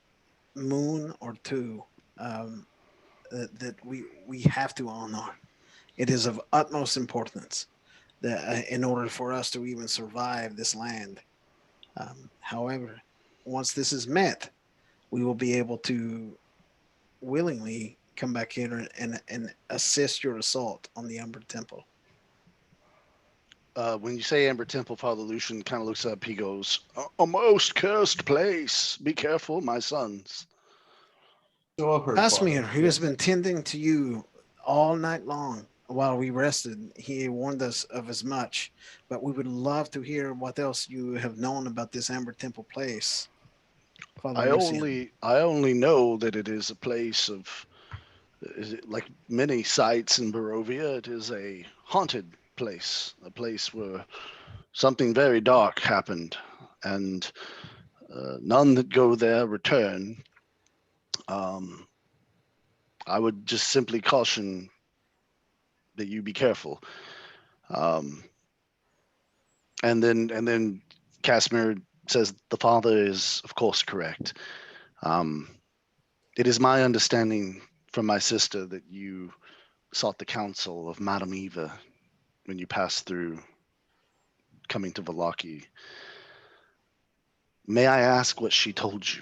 moon or two that we have to honor. It is of utmost importance that in order for us to even survive this land. However, once this is met, we will be able to willingly come back here and assist your assault on the Umber Temple. When you say Amber Temple, Father Lucian kind of looks up. He goes, a most cursed place. Be careful, my sons. So I've heard. Casimir, Father. who has been tending to you all night long while we rested, he warned us of as much, but we would love to hear what else you have known about this Amber Temple place. Father Lucian. I only know that it is a place of, is it like many sites in Barovia? It is a haunted place, a place where something very dark happened, and none that go there return. I would just simply caution that you be careful. And then Casimir says the father is, of course, correct. It is my understanding from my sister that you sought the counsel of Madame Eva when you passed through coming to Vallaki. May I ask what she told you?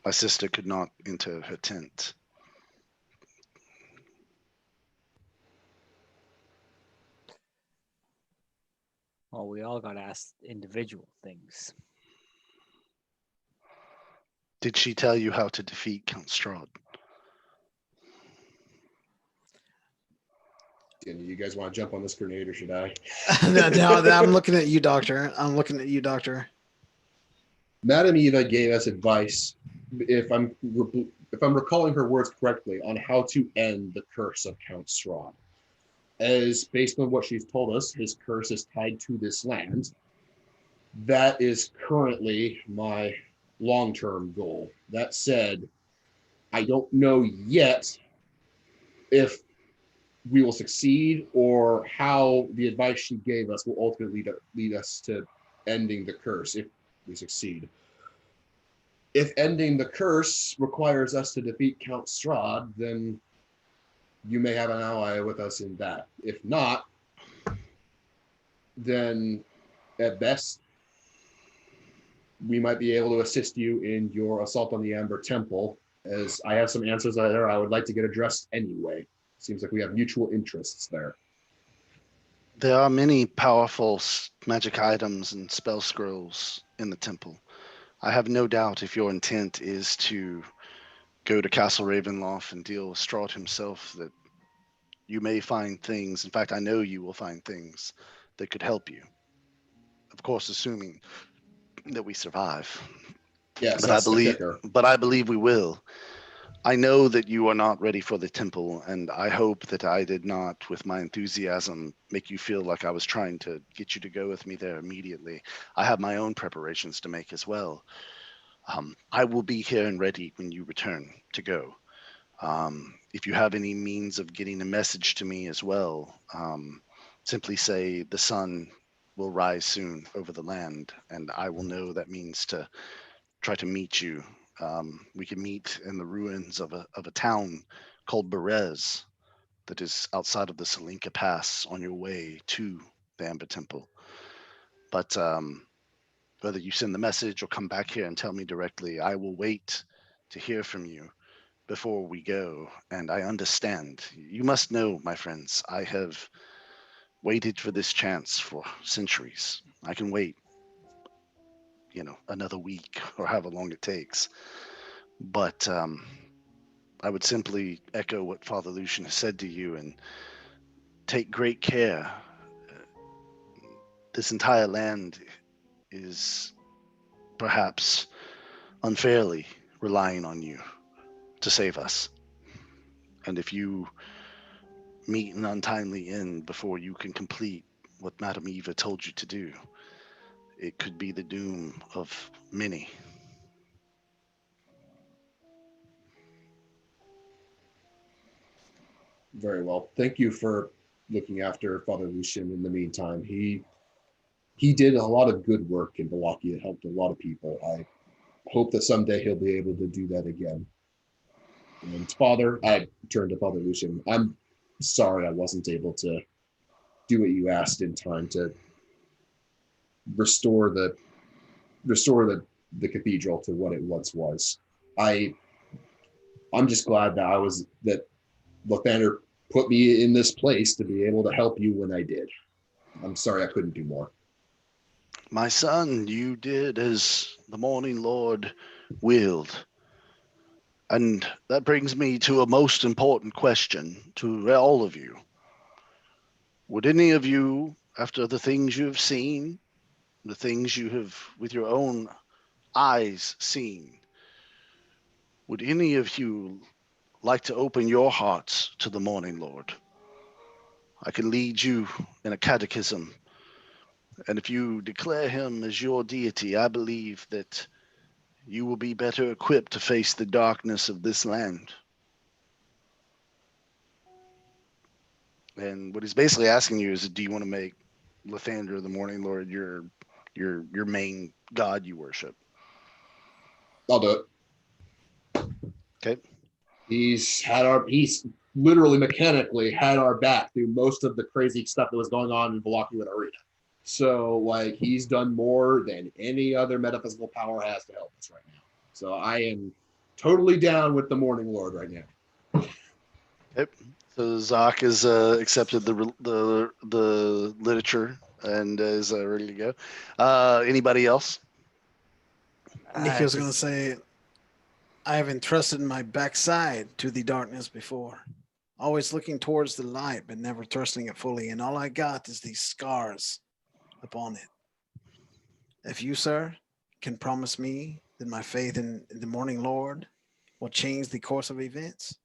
My sister could not enter her tent. Well, we all got asked individual things. Did she tell you how to defeat Count Strahd? And you guys want to jump on this grenade, or should I? No, I'm looking at you, Doctor. I'm looking at you, Doctor. Madame Eva gave us advice, if I'm recalling her words correctly, on how to end the curse of Count Strahd. As based on what she's told us, his curse is tied to this land. That is currently my long-term goal. That said, I don't know yet if we will succeed or how the advice she gave us will ultimately lead us to ending the curse if we succeed. If ending the curse requires us to defeat Count Strahd, then you may have an ally with us in that. If not, then at best, we might be able to assist you in your assault on the Amber Temple, as I have some answers there I would like to get addressed anyway. Seems like we have mutual interests there. There are many powerful magic items and spell scrolls in the temple. I have no doubt if your intent is to go to Castle Ravenloft and deal with Strahd himself, that you may find things. In fact, I know you will find things that could help you. Of course, assuming that we survive. Yes, But that's the kicker. I believe we will. I know that you are not ready for the temple, and I hope that I did not, with my enthusiasm, make you feel like I was trying to get you to go with me there immediately. I have my own preparations to make as well. I will be here and ready when you return to go. If you have any means of getting a message to me as well, simply say the sun will rise soon over the land, and I will know that means to try to meet you. We can meet in the ruins of a town called Berez that is outside of the Salinka Pass on your way to the Amber Temple. But whether you send the message or come back here and tell me directly, I will wait to hear from you before we go. And I understand. You must know, my friends, I have waited for this chance for centuries. I can wait, another week or however long it takes. But I would simply echo what Father Lucian has said to you and take great care. This entire land is perhaps unfairly relying on you to save us. And if you meet an untimely end before you can complete what Madame Eva told you to do, it could be the doom of many. Very well. Thank you for looking after Father Lucian in the meantime. He did a lot of good work in Vallaki. It helped a lot of people. I hope that someday he'll be able to do that again. And Father, I turned to Father Lucian. I'm sorry I wasn't able to do what you asked in time to restore the cathedral to what it once was. I'm just glad that Lathander put me in this place to be able to help you when I did. I'm sorry I couldn't do more. My son, you did as the Morning Lord willed. And that brings me to a most important question to all of you. Would any of you, after the things you have seen, the things you have with your own eyes seen, would any of you like to open your hearts to the Morning Lord? I can lead you in a catechism, and if you declare him as your deity, I believe that you will be better equipped to face the darkness of this land. And what he's basically asking you is, do you want to make Lathander, the Morning Lord, your main god you worship? I'll do it. Okay. He's literally mechanically had our back through most of the crazy stuff that was going on in Vallaki with Arena. So he's done more than any other metaphysical power has to help us right now. So I am totally down with the Morning Lord right now. Yep. So Zoc has accepted the literature and is ready to go. Anybody else? Nikki was going to Just- say, I have entrusted my backside to the darkness before, always looking towards the light, but never trusting it fully. And all I got is these scars upon it. If you, sir, can promise me that my faith in the morning Lord will change the course of events,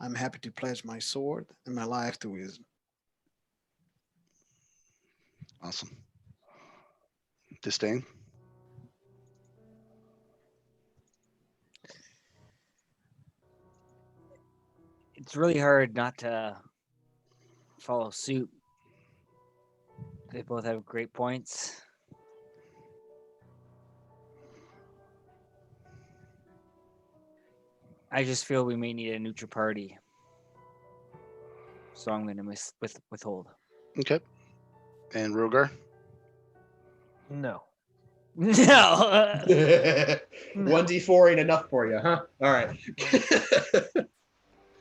I'm happy to pledge my sword and my life to his. Awesome. Disdain. It's really hard not to follow suit. They both have great points. I just feel we may need a neutral party. So I'm going to withhold. Okay. And Rogar. No. No. 1d4 ain't enough for you, huh? All right.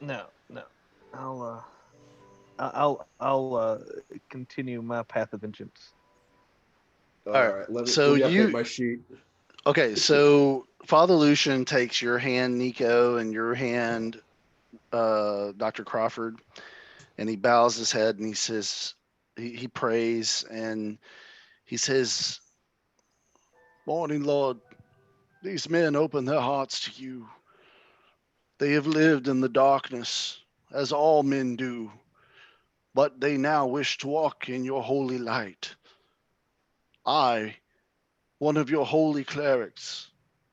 No. I'll continue my path of vengeance. All right, right. Let me so update you- my sheet. Okay, so Father Lucian takes your hand, Nico, and your hand, Dr. Crawford, and he bows his head and he says, he prays and he says, Morning, Lord, these men open their hearts to you. They have lived in the darkness, as all men do, but they now wish to walk in your holy light. I, one of your holy clerics,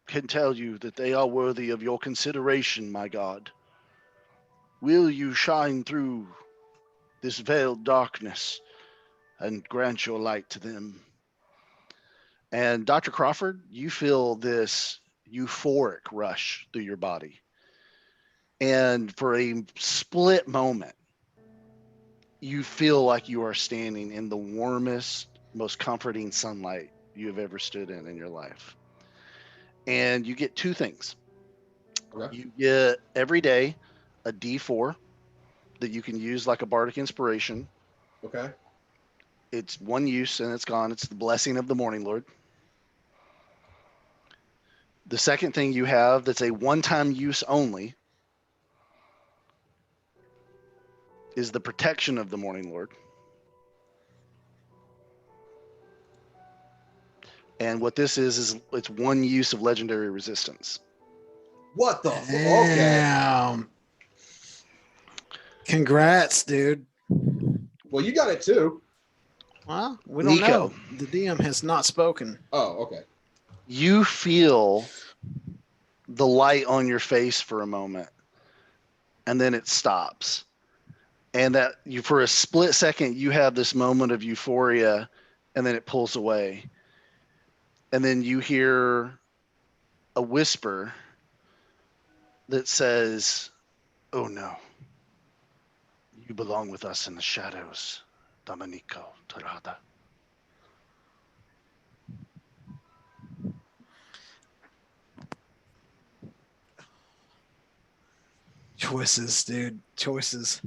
can tell you that they are worthy of your consideration, my God. Will you shine through this veiled darkness and grant your light to them? And Dr. Crawford, you feel this euphoric rush through your body. And for a split moment, you feel like you are standing in the warmest, most comforting sunlight you have ever stood in your life. And you get two things. Okay. You get every day a D4 that you can use like a bardic inspiration. Okay. It's one use and it's gone. It's the blessing of the morning Lord. The second thing you have that's a one-time use only is the protection of the morning Lord. And what this is it's one use of legendary resistance. What the? Okay. Damn. Congrats, dude. Well, you got it too. Well, we don't Nico. know. The DM has not spoken. Oh, okay. You feel the light on your face for a moment and then it stops. And that you, for a split second, you have this moment of euphoria and then it pulls away. And then you hear a whisper that says, oh no, you belong with us in the shadows, Domenico Torrada. Choices, dude. Choices.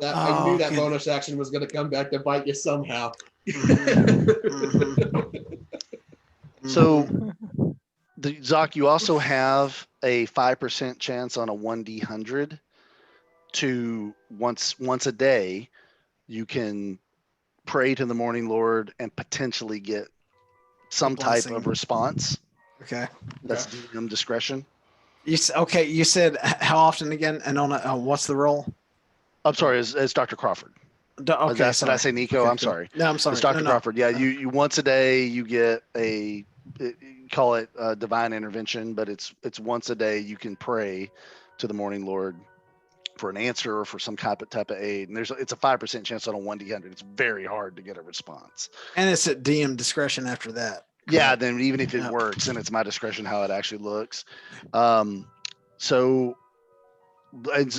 I knew Oh, that good. bonus action was going to come back to bite you somehow. So, Zoc, you also have a 5% chance on a 1d100 to once a day, you can pray to the morning Lord and potentially get some type blessing. of response. Okay. That's DM discretion. Okay. You said how often again? And on what's the roll? I'm sorry, it's Dr. Crawford. Okay. Did I Sorry. say Nico? Okay, I'm cool. sorry. No, I'm sorry. It's Dr. No. Crawford. Yeah, you once a day you get you call it divine intervention, but it's once a day you can pray to the morning Lord for an answer or for some type of aid. And it's a 5% chance on a 1d100. It's very hard to get a response. And it's at DM discretion after that. Yeah, correct? then even if it Yep. works, then it's my discretion how it actually looks. So,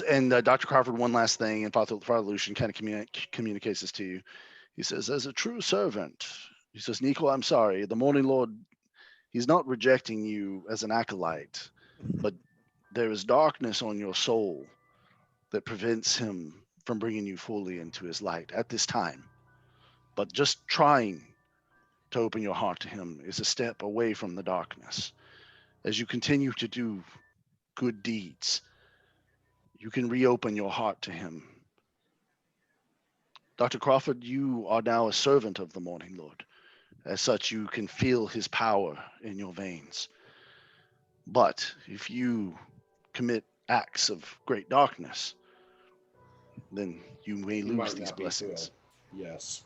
and Dr. Crawford, one last thing, and Father Lucian kind of communicates this to you. He says, as a true servant, he says, Nico, I'm sorry. The morning Lord, he's not rejecting you as an acolyte, but there is darkness on your soul that prevents him from bringing you fully into his light at this time. But just trying to open your heart to him is a step away from the darkness. As you continue to do good deeds, you can reopen your heart to him. Dr. Crawford, you are now a servant of the Morning Lord. As such, you can feel his power in your veins. But if you commit acts of great darkness, then you may You lose might these not be blessings. thrilled. Yes,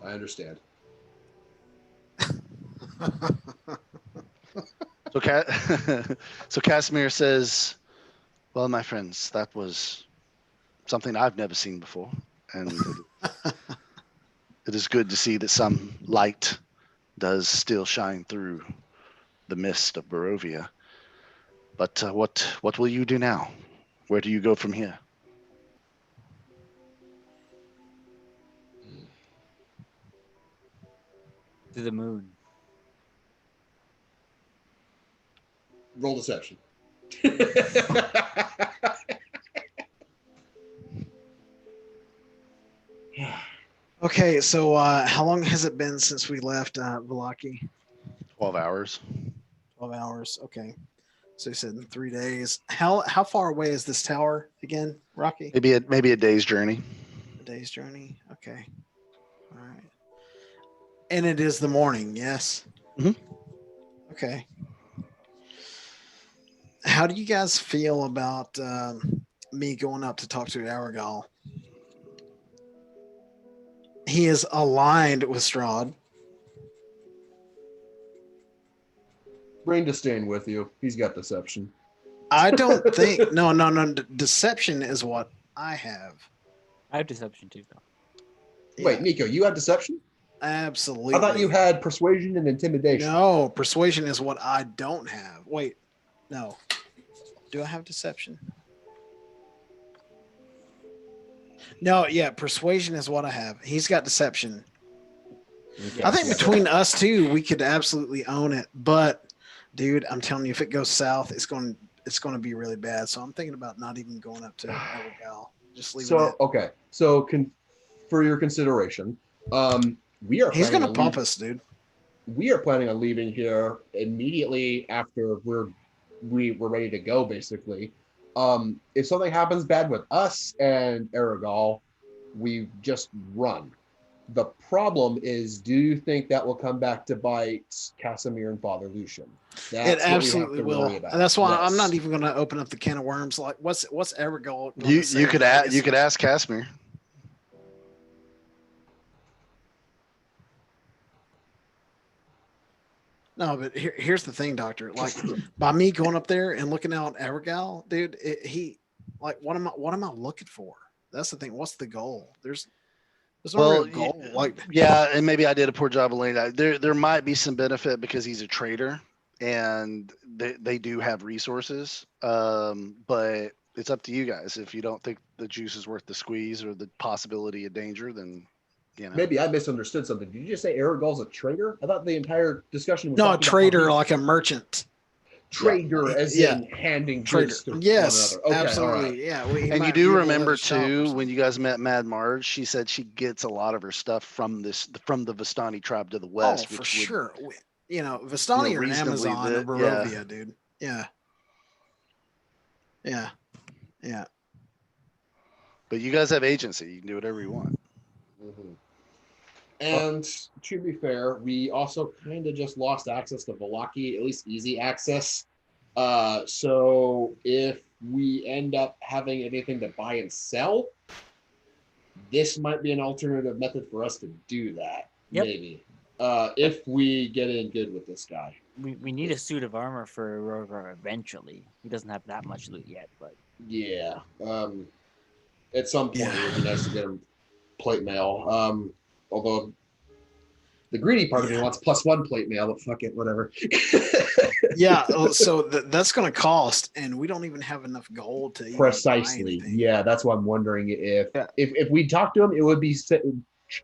I understand. So, so Casimir says, "Well, my friends, that was something I've never seen before, and it is good to see that some light does still shine through the mist of Barovia. But what will you do now? Where do you go from here?" To the moon. Roll deception. Okay, so how long has it been since we left Vallaki? 12 hours. 12 hours. Okay. So you said in 3 days. How far away is this tower again, Rocky? Maybe a day's journey. A day's journey. Okay. All right. And it is the morning, yes? Mhm. Okay. How do you guys feel about me going up to talk to Aragal? He is aligned with Strahd. Brain to staying with you. He's got deception. I don't think. No. Deception is what I have. I have deception too, though. Wait, Yeah, Nico, you have deception? absolutely. I thought you had persuasion and intimidation. No, persuasion is what I don't have. Wait, no. Do I have deception? No, yeah, persuasion is what I have. He's got deception. Okay, I think yeah. between us two, we could absolutely own it. But, dude, I'm telling you, if it goes south, it's going to be really bad. So I'm thinking about not even going up to Evergal. Just leaving it. Okay. So for your consideration, we are He's planning going to on pump leaving- us, dude. We are planning on leaving here immediately after we're ready to go, basically. If something happens bad with us and Aragal, we just run. The problem is, do you think that will come back to bite Casimir and Father Lucian? It absolutely will. And that's why I'm not Yes. even going to open up the can of worms. Like, what's Evergal? You could ask Casimir. No, but here's the thing, Doctor. Like, by me going up there and looking out Evergal, dude, what am I looking for? That's the thing. What's the goal? There's no real goal. Yeah, and maybe I did a poor job of laying that. There might be some benefit because he's a trader, and they do have resources. But it's up to you guys. If you don't think the juice is worth the squeeze or the possibility of danger, then Maybe I misunderstood something. Did you just say Aragal's a trader? I thought the entire discussion was No, a talking about trader, like a merchant. trader, as in handing goods to Yes, one another. Okay, absolutely. all right. Yeah, and you do remember too when you guys met Mad Marge, she said she gets a lot of her stuff from the Vistani tribe to the west. Oh, for sure. Vistani or an Amazon or Barovia, dude. Yeah. But you guys have agency. You can do whatever you want. Mm-hmm. And to be fair, we also kind of just lost access to Vallaki, at least easy access. So if we end up having anything to buy and sell, this might be an alternative method for us to do that. Yep. Maybe. If we get in good with this guy. We need a suit of armor for Rogar eventually. He doesn't have that much loot yet, but Yeah. At some point, it would be nice to get him plate mail. Although the greedy part of me wants +1 plate mail, but fuck it, whatever. Yeah, so that's going to cost, and we don't even have enough gold to Precisely. Yeah, that's why I'm wondering if we talk to him, it would be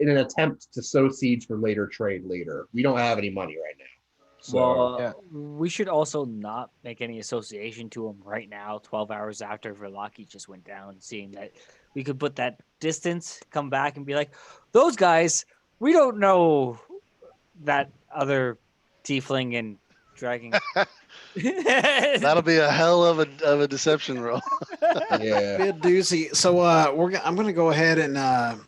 in an attempt to sow seeds for later trade later. We don't have any money right now. So we should also not make any association to him right now, 12 hours after Vallaki just went down, seeing that we could put that distance, come back, and be like, those guys, we don't know that other tiefling and dragon. That'll be a hell of a deception roll. Yeah. Be a doozy. So I'm gonna go ahead and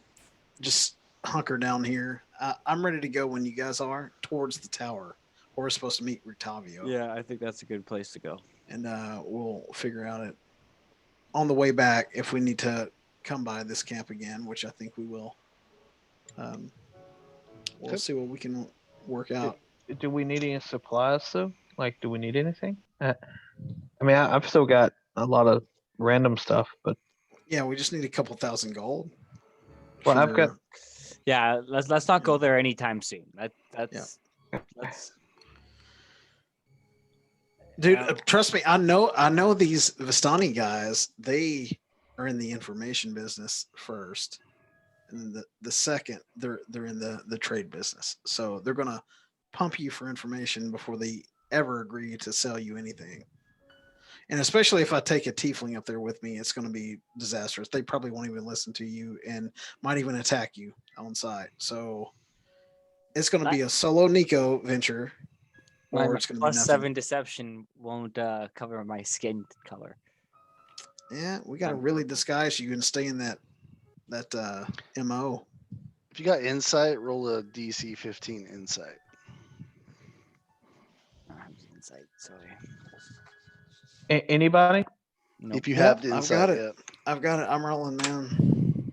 just hunker down here. I'm ready to go when you guys are towards the tower. Where we're supposed to meet Rictavio. Yeah, I think that's a good place to go. And we'll figure out it on the way back if we need to come by this camp again, which I think we will. We'll Okay. see what we can work out. Do we need any supplies though? Like, do we need anything? I mean, I've still got a lot of random stuff, but Yeah, we just need a couple thousand gold. well, I've got Yeah, let's not go there anytime soon. That's Dude, Yeah. trust me, I know these Vistani guys. They are in the information business first, and then the second they're in the trade business. So they're gonna pump you for information before they ever agree to sell you anything. And especially if I take a tiefling up there with me, it's going to be disastrous. They probably won't even listen to you and might even attack you on site. So it's going to be a solo Nico venture, my or it's going to be plus nothing. 7 deception won't cover my skin color. Yeah, we got to really disguise you and stay in that MO. If you got insight, roll a DC 15 insight. I don't have insight, sorry. anybody? Nope. If you Yep, have the I've insight, got it. yeah. I've got it. I'm rolling, man.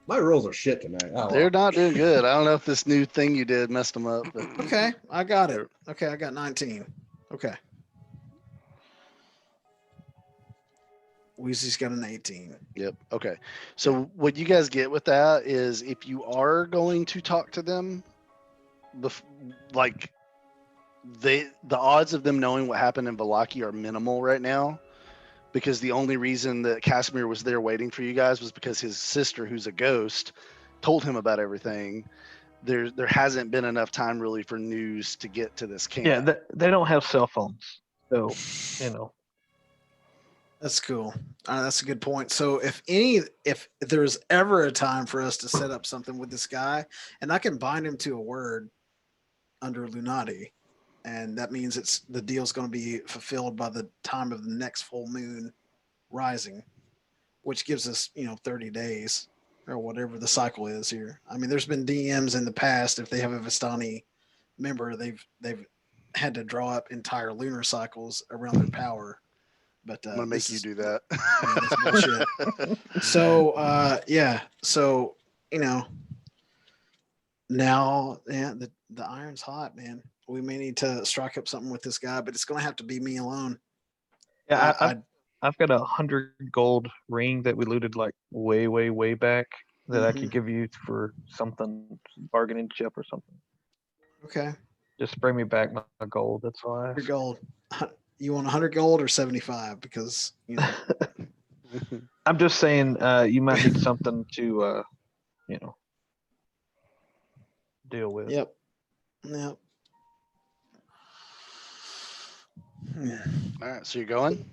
My rolls are shit tonight. Oh, They're well. not doing good. I don't know if this new thing you did messed them up, but Okay, I got it. Okay, I got 19. Okay. Weezy's got an 18. Yep. Okay. So what you guys get with that is if you are going to talk to them, like the odds of them knowing what happened in Vallaki are minimal right now, because the only reason that Casimir was there waiting for you guys was because his sister, who's a ghost, told him about everything. There hasn't been enough time really for news to get to this camp. Yeah, they don't have cell phones, so you know. That's cool. That's a good point. So if there's ever a time for us to set up something with this guy, and I can bind him to a word under Lunati, and that means the deal's going to be fulfilled by the time of the next full moon rising, which gives us 30 days or whatever the cycle is here. I mean, there's been DMs in the past. If they have a Vistani member, they've had to draw up entire lunar cycles around their power. But I'm gonna make you do that. that's bullshit. So yeah, so now the iron's hot, man. We may need to strike up something with this guy, but it's gonna have to be me alone. Yeah, I've got 100 gold ring that we looted like way back that I could give you for something, bargaining chip or something. Okay, Just bring me back my gold. That's all I ask. your gold. You want 100 gold or 75? Because I'm just saying you might need something to deal with. Yep. All right. So you're going.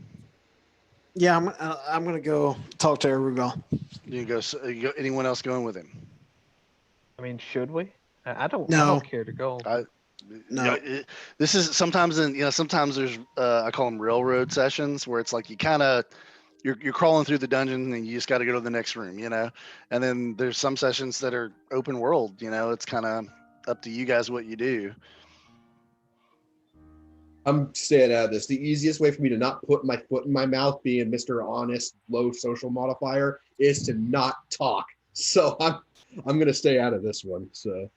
Yeah, I'm gonna go talk to Rugal. You go. Anyone else going with him? I mean, should we? I don't No. care to go. No. This is sometimes sometimes there's I call them railroad sessions where it's like you're crawling through the dungeon and you just got to go to the next room, and then there's some sessions that are open world, it's kind of up to you guys what you do. I'm staying out of this. The easiest way for me to not put my foot in my mouth, being Mr. Honest, low social modifier, is to not talk. So I'm gonna stay out of this one. So.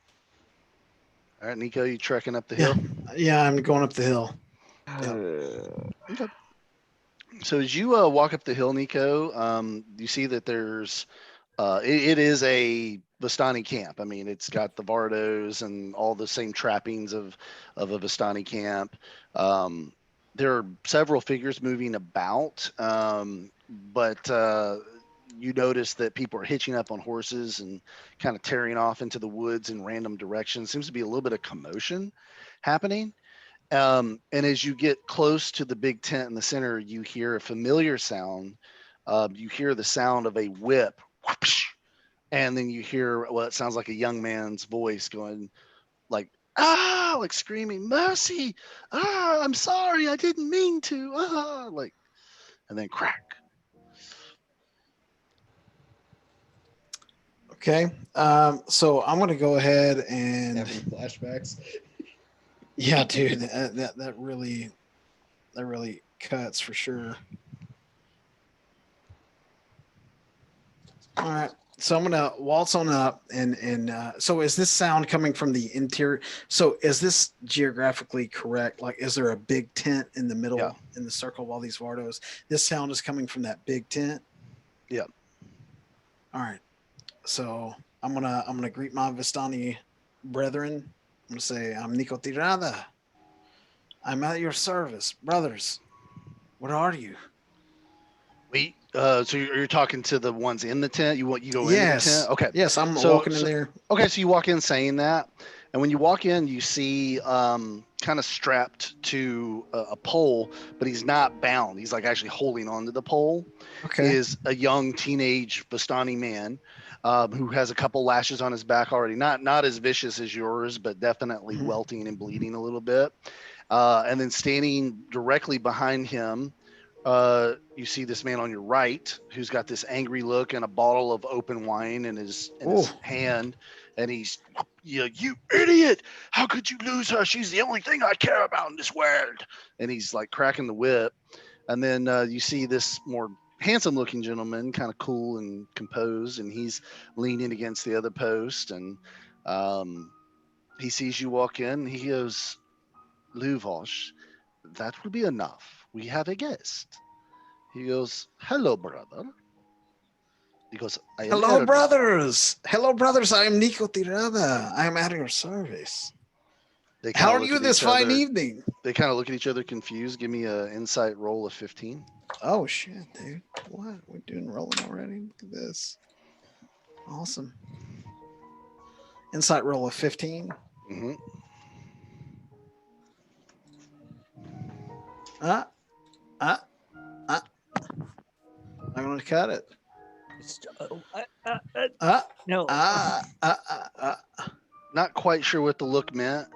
All right, Nico, you trekking up the hill? Yeah, I'm going up the hill. Okay. So as you walk up the hill, Nico, you see that there's it is a Vistani camp. I mean, it's got the Vardos and all the same trappings of a Vistani camp. There are several figures moving about, but you notice that people are hitching up on horses and kind of tearing off into the woods in random directions. Seems to be a little bit of commotion happening. And as you get close to the big tent in the center, you hear a familiar sound. You hear the sound of a whip, whoosh, and then you hear what sounds like a young man's voice going like, ah, like screaming, mercy, ah, I'm sorry, I didn't mean to, ah, like, and then crack. Okay. So I'm gonna go ahead and Having flashbacks. yeah, dude, that really cuts for sure. All right. So I'm gonna waltz on up and so is this sound coming from the interior? So is this geographically correct? Like, is there a big tent in the middle Yeah. in the circle of all these Vardos? This sound is coming from that big tent. Yeah. All right. So I'm gonna greet my Vistani brethren. I'm gonna say I'm Nico Tirada. I'm at your service, brothers. Where are you? Wait, so you're talking to the ones in the tent? You go into the Yes. tent? Okay. Yes, I'm So- walking in so- there. Okay, so you walk in saying that, and when you walk in, you see kind of strapped to a pole, but he's not bound. He's like actually holding onto the pole. Okay. Is a young teenage Bastani man who has a couple lashes on his back already. Not as vicious as yours, but definitely Mhm. welting and bleeding a little bit. And then standing directly behind him, you see this man on your right who's got this angry look and a bottle of open wine in his Ooh. hand, and he's, you idiot! How could you lose her? She's the only thing I care about in this world. And he's like cracking the whip, and then you see this more handsome-looking gentleman, kind of cool and composed, and he's leaning against the other post, and he sees you walk in. He goes, Luvosh, that will be enough. We have a guest. He goes, hello, brother. He goes, I am Hello, Ergo." brothers. Hello, brothers. I am Nico Tirada. I am at your service. They How kinda are look you at this each fine other- evening? They kind of look at each other confused. Give me an insight roll of 15. Oh shit, dude. What? We're doing rolling already? Look at this. Awesome. Insight roll of 15. Mm-hmm. I'm gonna cut it. Oh, no. Not quite sure what the look meant,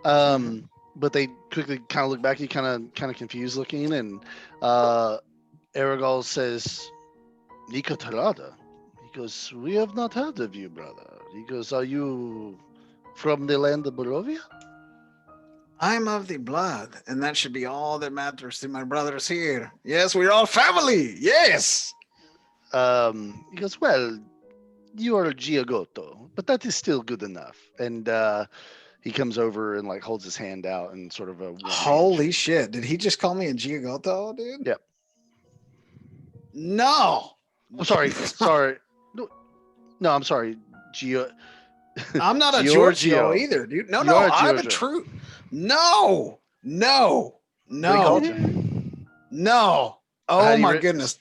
but they quickly kind of look back. You kind of confused looking, and Aragol says, "Nika Tarada." He goes, "We have not heard of you, brother." He goes, "Are you from the land of Barovia?" I'm of the blood, and that should be all that matters to my brothers here. Yes, we're all family. Yes. He goes, "Well, you are a Giagoto, but that is still good enough." And he comes over and like holds his hand out and sort of a warm Holy handshake. shit! Did he just call me a Giagoto, dude? Yep. No. I'm sorry. Sorry. No, I'm sorry. I'm not a Giorgio. Giorgio either, dude. No, You no, are a I'm a Giorgio. true. No, no, What he called no, you? no. How Oh do you my re- goodness.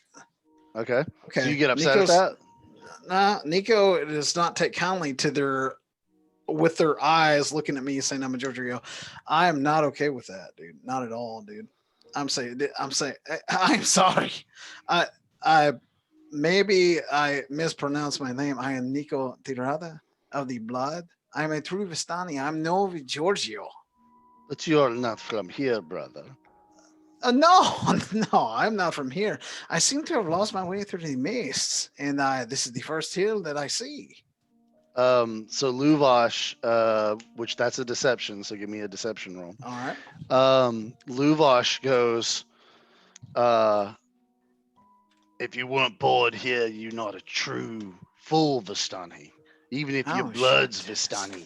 Okay. Okay. So you get upset Nico's, at that? Nah, Nico does not take kindly to their eyes looking at me saying I'm a Giorgio. I am not okay with that, dude. Not at all, dude. I'm saying I'm sorry. I maybe I mispronounced my name. I am Nico Tirada of the blood. I'm a true Vistani. I'm no Giorgio. But you're not from here, brother. No, no, I'm not from here. I seem to have lost my way through the mists, and this is the first hill that I see. So Luvosh, which that's a deception, so give me a deception roll. All right. Luvosh goes, if you weren't born here, you're not a true full Vistani. Even if your Oh, blood's shit. Vistani.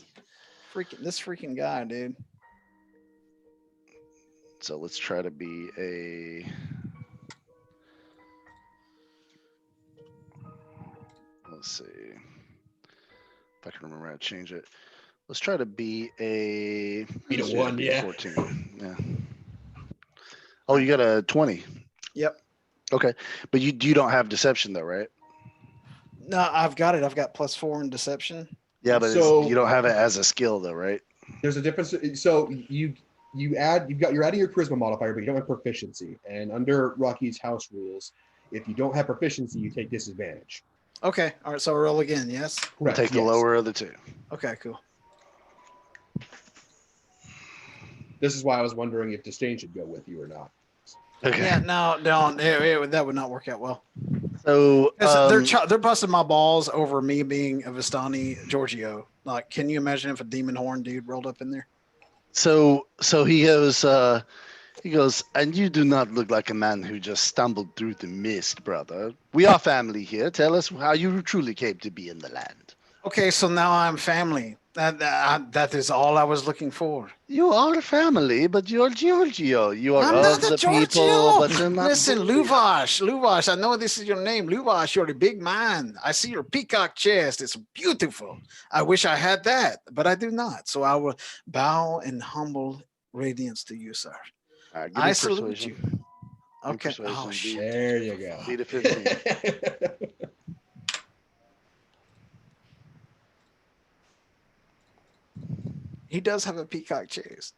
This freaking guy, dude. So let's try to be a. Let's see. If I can remember how to change it. Let's try to be a. Beat a let's one, be yeah. 14. Yeah. Oh, you got a 20. Yep. Okay. But you don't have deception though, right? No, I've got it. I've got +4 in deception. Yeah, but So- you don't have it as a skill though, right? There's a difference. So you're adding your charisma modifier, but you don't have proficiency. And under Rocky's house rules, if you don't have proficiency, you take disadvantage. Okay. All right. So roll again. Yes. Correct. Take the yes. lower of the two. Okay. Cool. This is why I was wondering if Disdain should go with you or not. Okay. Yeah. No. That would not work out well. So 'Cause they're busting my balls over me being a Vistani Giorgio. Like, can you imagine if a demon horn dude rolled up in there? So he goes, and you do not look like a man who just stumbled through the mist, brother. We are family here. Tell us how you truly came to be in the land. Okay, so now I'm family. That is all I was looking for. You are family, but you're Giorgio. You are I'm of not the a Giorgio. people, but you're not. Listen, Luvash, I know this is your name. Luvash, you're a big man. I see your peacock chest. It's beautiful. I wish I had that, but I do not. So I will bow in humble radiance to you, sir. All right, I salute you. Okay. Persuasion, Oh, beat- shit. There you go. Beat a 15. He does have a peacock chest.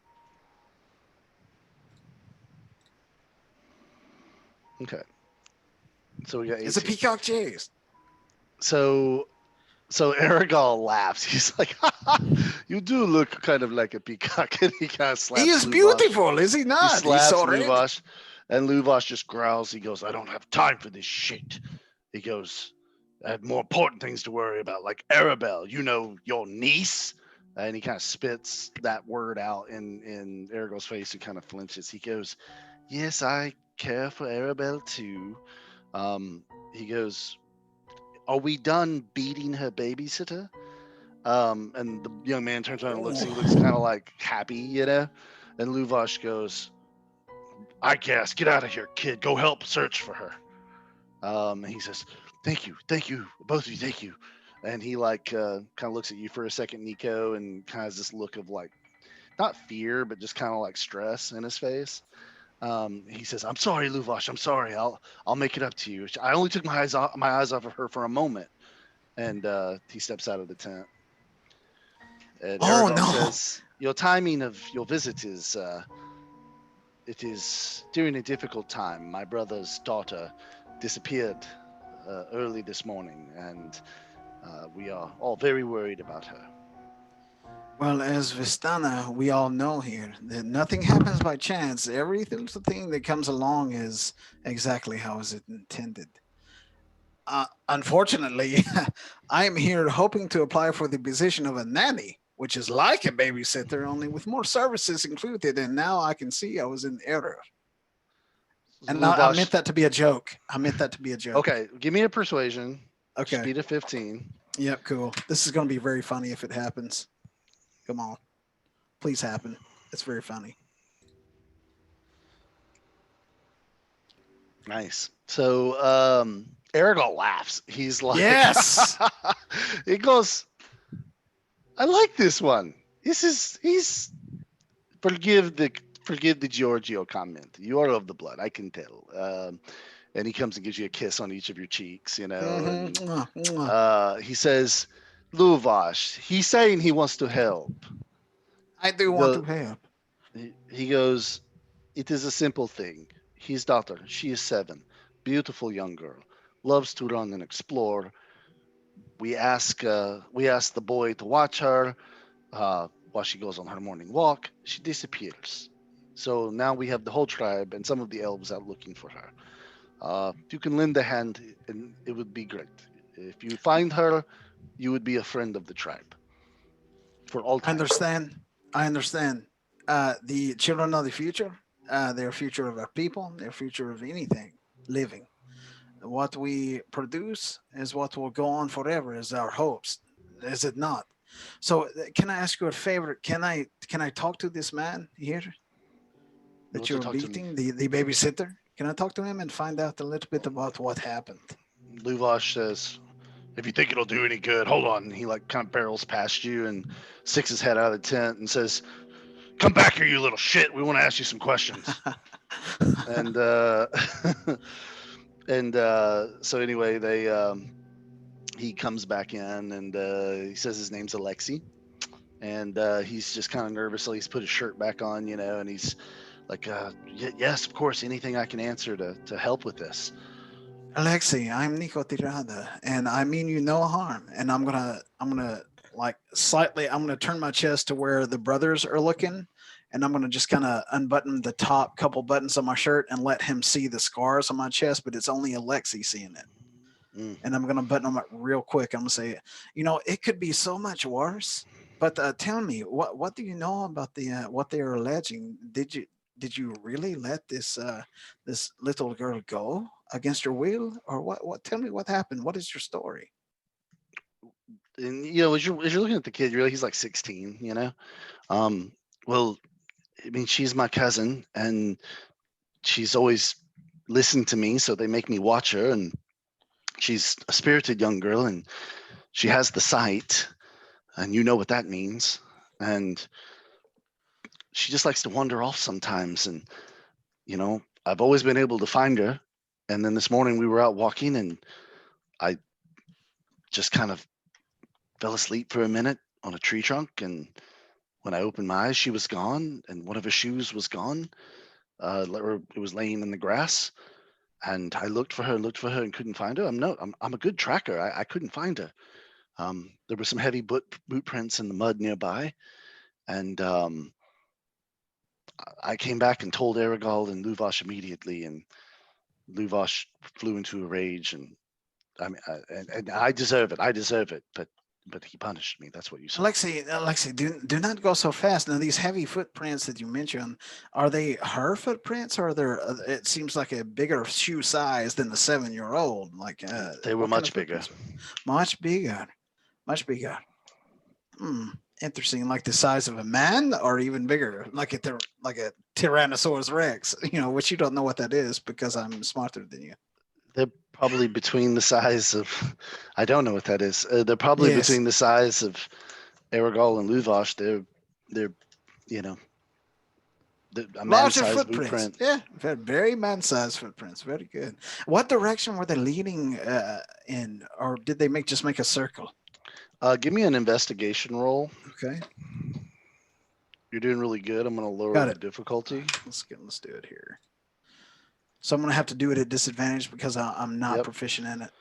Okay. So we got 18. It's a peacock chest. So Aragorn laughs. He's like, you do look kind of like a peacock. And he kind of slaps He is Luvash. beautiful, is he He not? slaps so red. Luvash, and Luvash just growls. He goes, I don't have time for this shit. He goes, I have more important things to worry about, like Arabelle, your niece. And he kind of spits that word out in Aragorn's face and kind of flinches. He goes, yes, I care for Arabelle too. He goes, are we done beating her babysitter? And the young man turns around and looks. He looks kind of like happy, And Luvash goes, I guess, get out of here, kid. Go help search for her. And he says, thank you, both of you, thank you. And he kind of looks at you for a second, Nico, and kind of has this look of like, not fear, but just kind of like stress in his face. He says, I'm sorry, Luvash. I'm sorry. I'll make it up to you. I only took my eyes off of her for a moment. And he steps out of the tent. And Aragorn says, your timing of your visit is it is during a difficult time. My brother's daughter disappeared early this morning, and we are all very worried about her. Well, as Vistana, we all know here that nothing happens by chance. Every little thing that comes along is exactly how is it intended. Unfortunately, I am here hoping to apply for the position of a nanny, which is like a babysitter, only with more services included. And now I can see I was in error. And I meant that to be a joke. Okay, give me a persuasion. Okay. Speed of 15. Yep, cool. This is going to be very funny if it happens. Come on. Please happen. It's very funny. Nice. So Aragorn laughs. He's like, yes. He goes, I like this one. He's forgive the Giorgio comment. You are of the blood, I can tell. And he comes and gives you a kiss on each of your cheeks, Mm-hmm. And, he says, Luvash, he's saying he wants to help. I do want to help. He goes, it is a simple thing. His daughter, she is 7, beautiful young girl, loves to run and explore. We ask the boy to watch her while she goes on her morning walk. She disappears. So now we have the whole tribe and some of the elves out looking for her. If you can lend a hand, and it would be great. If you find her, you would be a friend of the tribe for all time. I understand. The children of the future, they're future of our people, they're future of anything living. What we produce is what will go on forever, is our hopes, is it not? So can I ask you a favor? Can I talk to this man here that you're beating, the babysitter? Can I talk to him and find out a little bit about what happened? Luvash says, if you think it'll do any good, hold on. And he kind of barrels past you and sticks his head out of the tent and says, come back here, you little shit. We want to ask you some questions. And so anyway, he comes back in and he says his name's Alexi. And he's just kind of nervously. He's put his shirt back on, and he's like, yes, of course, anything I can answer to help with this. Alexei, I'm Nico Tirada, and I mean you no harm. And I'm gonna like slightly, I'm gonna turn my chest to where the brothers are looking, and I'm gonna just kind of unbutton the top couple buttons on my shirt and let him see the scars on my chest, but it's only Alexei seeing it. Mm. And I'm gonna button them up real quick. I'm gonna say, it could be so much worse. But tell me, what do you know about the what they are alleging? Did you really let this little girl go against your will, or what? Tell me what happened. What is your story? And as you're looking at the kid, he's like 16. Um, well, I mean, she's my cousin, and she's always listened to me, so they make me watch her, and she's a spirited young girl, and she has the sight, and you know what that means. And she just likes to wander off sometimes, and I've always been able to find her. And then this morning we were out walking, and I just kind of fell asleep for a minute on a tree trunk, and when I opened my eyes, she was gone, and one of her shoes was gone. Or it was laying in the grass, and I looked for her, and couldn't find her. I'm a good tracker. I couldn't find her. There were some heavy boot prints in the mud nearby, and I came back and told Aragol and Luvash immediately, and Luvash flew into a rage, and and I deserve it. I deserve it, but he punished me. That's what you saw. Alexei, do not go so fast. Now, these heavy footprints that you mentioned, are they her footprints, or are there? It seems like a bigger shoe size than the 7-year old. Like, They were what kind much of bigger. footprints? Much bigger, much bigger. Hmm. Interesting. Like the size of a man, or even bigger, like a Tyrannosaurus Rex. Which you don't know what that is because I'm smarter than you. They're probably between the size of. I don't know what that is. They're probably Yes, between the size of Aragol and Luvash. They're you know a larger man-sized footprints. blueprint. Yeah, very man-sized footprints. Very good. What direction were they leading in, or did they just make a circle? Give me an investigation roll. Okay, You're doing really good. I'm going to lower got the it. difficulty. Let's do it here. So I'm gonna have to do it at disadvantage because I'm not Yep. proficient in it.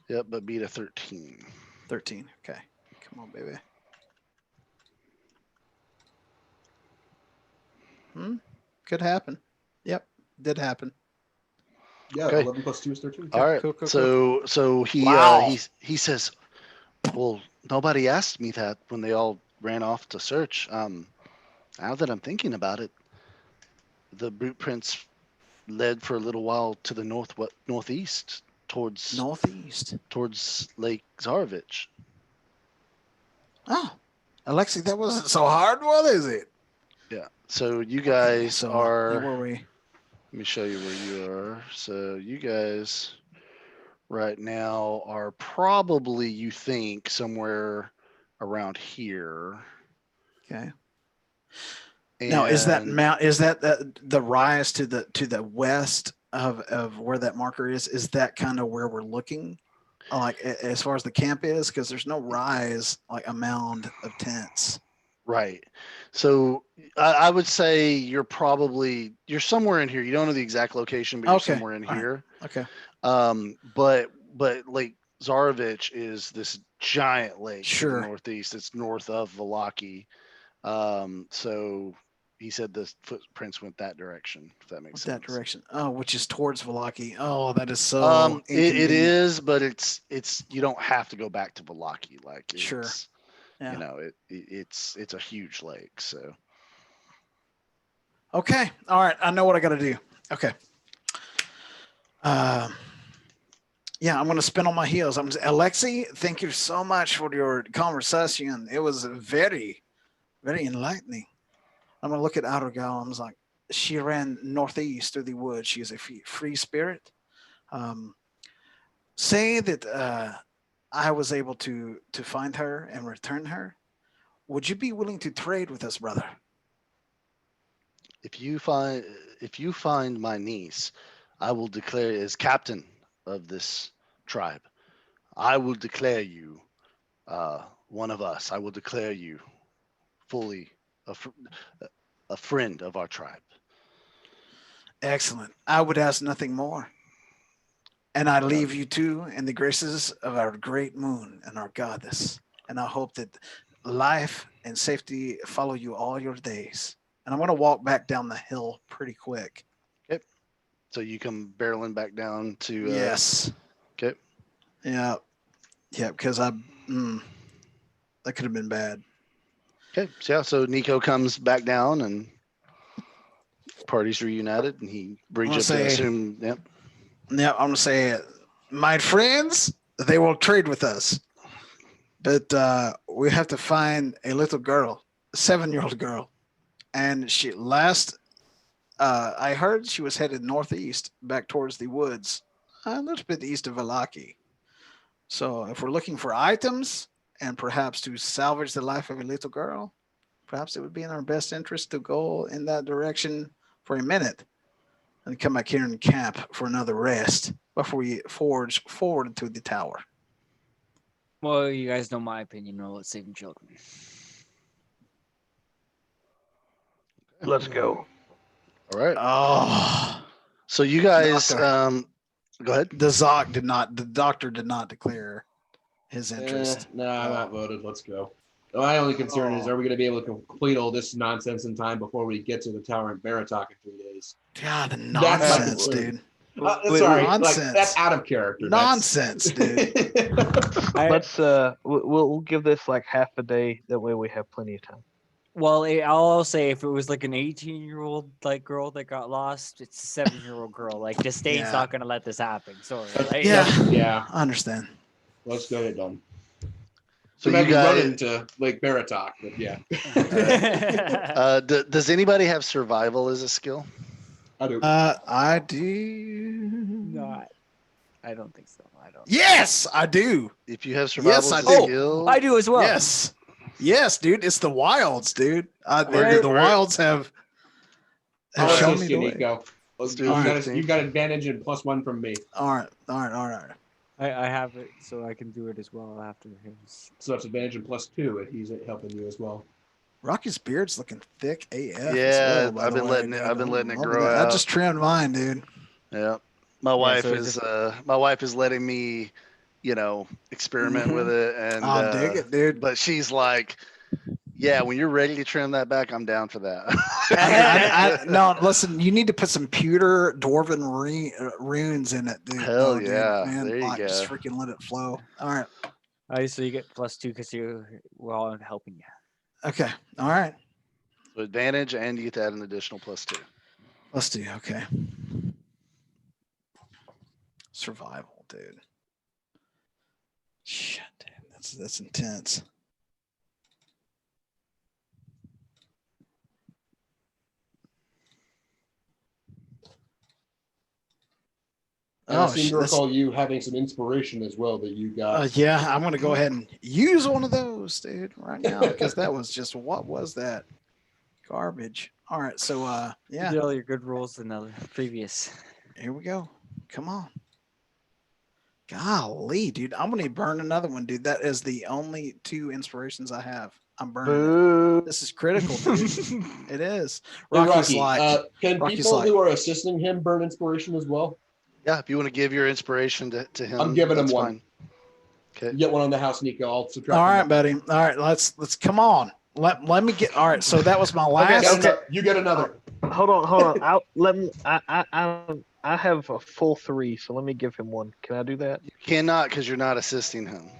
Yep, but beat a 13. 13. Okay, come on, baby. Could happen. Yep, did happen. Yeah, Okay. 11 plus 2 is 13. All right. Cool. So he Wow. he says, "Well, nobody asked me that when they all ran off to search. Now that I'm thinking about it, the boot prints led for a little while to the northeast towards Northeast. Lake Zarovich. Oh, Alexi, that wasn't so hard, was it? Yeah. So you Okay, guys so are. where were we? Let me show you where you are. So you guys right now are probably, you think, somewhere around here. Okay. And Now, is that the rise to the west of where that marker is? Is that kind of where we're looking, like as far as the camp is? Because there's no rise like a mound of tents. right. So I would say you're somewhere in here. You don't know the exact location, but you're Okay. somewhere in All right. here. Okay. But Lake Zarovich is this giant lake to the Sure. northeast. It's north of Vallaki. So he said the footprints went that direction, if that makes sense. That direction. Oh, which is towards Vallaki. Oh, that is so It inconvenient. is, but it's you don't have to go back to Vallaki. Like Sure. it's Yeah. it's a huge lake. So Okay. All right. I know what I got to do. Okay. Yeah, I'm going to spin on my heels. Alexi, thank you so much for your conversation. It was very, very enlightening. I'm going to look at Outergal. I was like, she ran northeast through the woods. She is a free spirit. Say that I was able to find her and return her. Would you be willing to trade with us, brother? if you find my niece, I will declare as captain of this tribe. I will declare you one of us. I will declare you fully a friend of our tribe. Excellent. I would ask nothing more. And I leave you two in the graces of our great moon and our goddess. And I hope that life and safety follow you all your days. And I'm going to walk back down the hill pretty quick. Okay. So you come barreling back down to. Yes. Okay. Yeah. Yeah, because that could have been bad. Okay. So yeah, so Nico comes back down and parties reunited, and he brings you up to assume. Yep. Yeah, I'm going to say, my friends, they will trade with us. But we have to find a little girl, a 7-year-old girl. And I heard she was headed northeast back towards the woods, a little bit east of Vallaki. So if we're looking for items and perhaps to salvage the life of a little girl, perhaps it would be in our best interest to go in that direction for a minute and come back here and camp for another rest before we forge forward to the tower. Well, you guys know my opinion on saving children. Let's go. All right. Oh, So you guys, Doctor. go ahead. the doctor did not declare his interest. No, I'm outvoted. Let's go. My only concern is, are we going to be able to complete all this nonsense in time before we get to the tower in Baratok in 3 days? God, the nonsense, dude. Sorry, nonsense. like, that's out of character. Nonsense, dude. Let's we'll give this like half a day. That way we have plenty of time. Well, I'll say if it was like an 18-year-old like girl that got lost, it's a 7-year-old girl. Like Disdain's not gonna let this happen. Sorry. Right? Yeah. I understand. Let's go ahead, Don. So you you guys run into Lake Baratok, but yeah. Does anybody have survival as a skill? I do. I do Not. I don't think so. I don't. Yes, I do. If you have survival Yes, I as do. a skill, I do as well. Yes, dude. It's the wilds, dude. Right. The wilds have I'll shown assist me you, the way. Nico. Let's do You got advantage and +1 from me. All right. I have it, so I can do it as well after his. So that's advantage and +2 if he's helping you as well. Rocky's beard's looking thick AF. Yeah, as well, I've been letting it grow I out. just trimmed mine, dude. Yeah, my wife so is letting me, experiment with it, and I'll dig it, dude. But she's like, yeah, when you're ready to trim that back, I'm down for that. No, listen, you need to put some pewter dwarven runes in it, dude. Hell dude, yeah. man, There you just go. freaking let it flow. All right. So you get +2 because we're all helping you. Okay. All right. So advantage, and you get to add an additional +2. Let's do. Okay. Survival, dude. Shit, dude. That's intense. And I seem to recall you having some inspiration as well that you got. Yeah, I'm gonna go ahead and use one of those, dude, right now, because that was just what was that? Garbage. All right, so You did all your good rolls in the previous. Here we go. Come on. Golly, dude, I'm gonna burn another one, dude. That is the only 2 inspirations I have. I'm burning it. This is critical, dude. It is. Rocky's Rocky, can people who are assisting him burn inspiration as well? Yeah, if you want to give your inspiration to him, I'm giving him one. Fine. Okay. You get one on the house, Nico. I'll subtract. All right, buddy. All right, let's come on. Let me get. All right, so that was my last. Okay. You get another. Hold on. I have a full 3, so let me give him one. Can I do that? You cannot, because you're not assisting him.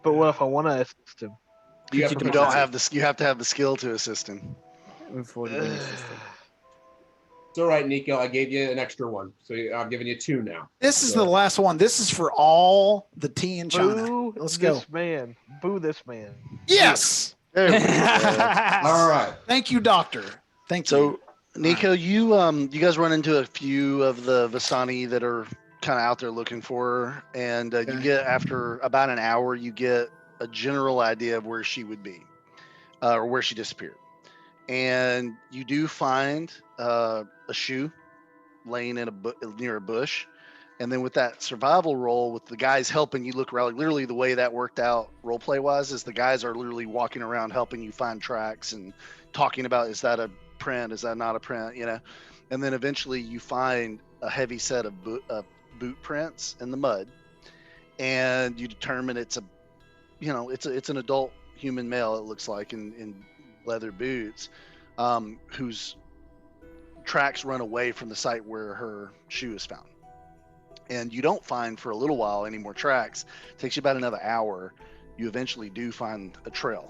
But what if I want to assist him? You have to have the skill to assist him. It's all right, Nico. I gave you an extra one, so I'm giving you 2 now. This is the last one. This is for all the tea in China. Boo Let's go. This man. Boo this man. Yes. There we go. All right. Thank you, doctor. Thank you. So, Nico, you guys run into a few of the Vistani that are kind of out there looking for her, and you get, after about an hour, you get a general idea of where she would be, or where she disappeared. And you do find a shoe laying in near a bush, And then with that survival roll, with the guys helping you look around, like literally the way that worked out role play wise is the guys are literally walking around helping you find tracks and talking about, is that a print? Is that not a print? You know? And then eventually you find a heavy set of boot prints in the mud, and you determine it's an adult human male, it looks like, in leather boots, whose tracks run away from the site where her shoe is found. And you don't find for a little while any more tracks. It takes you about another hour. You eventually do find a trail,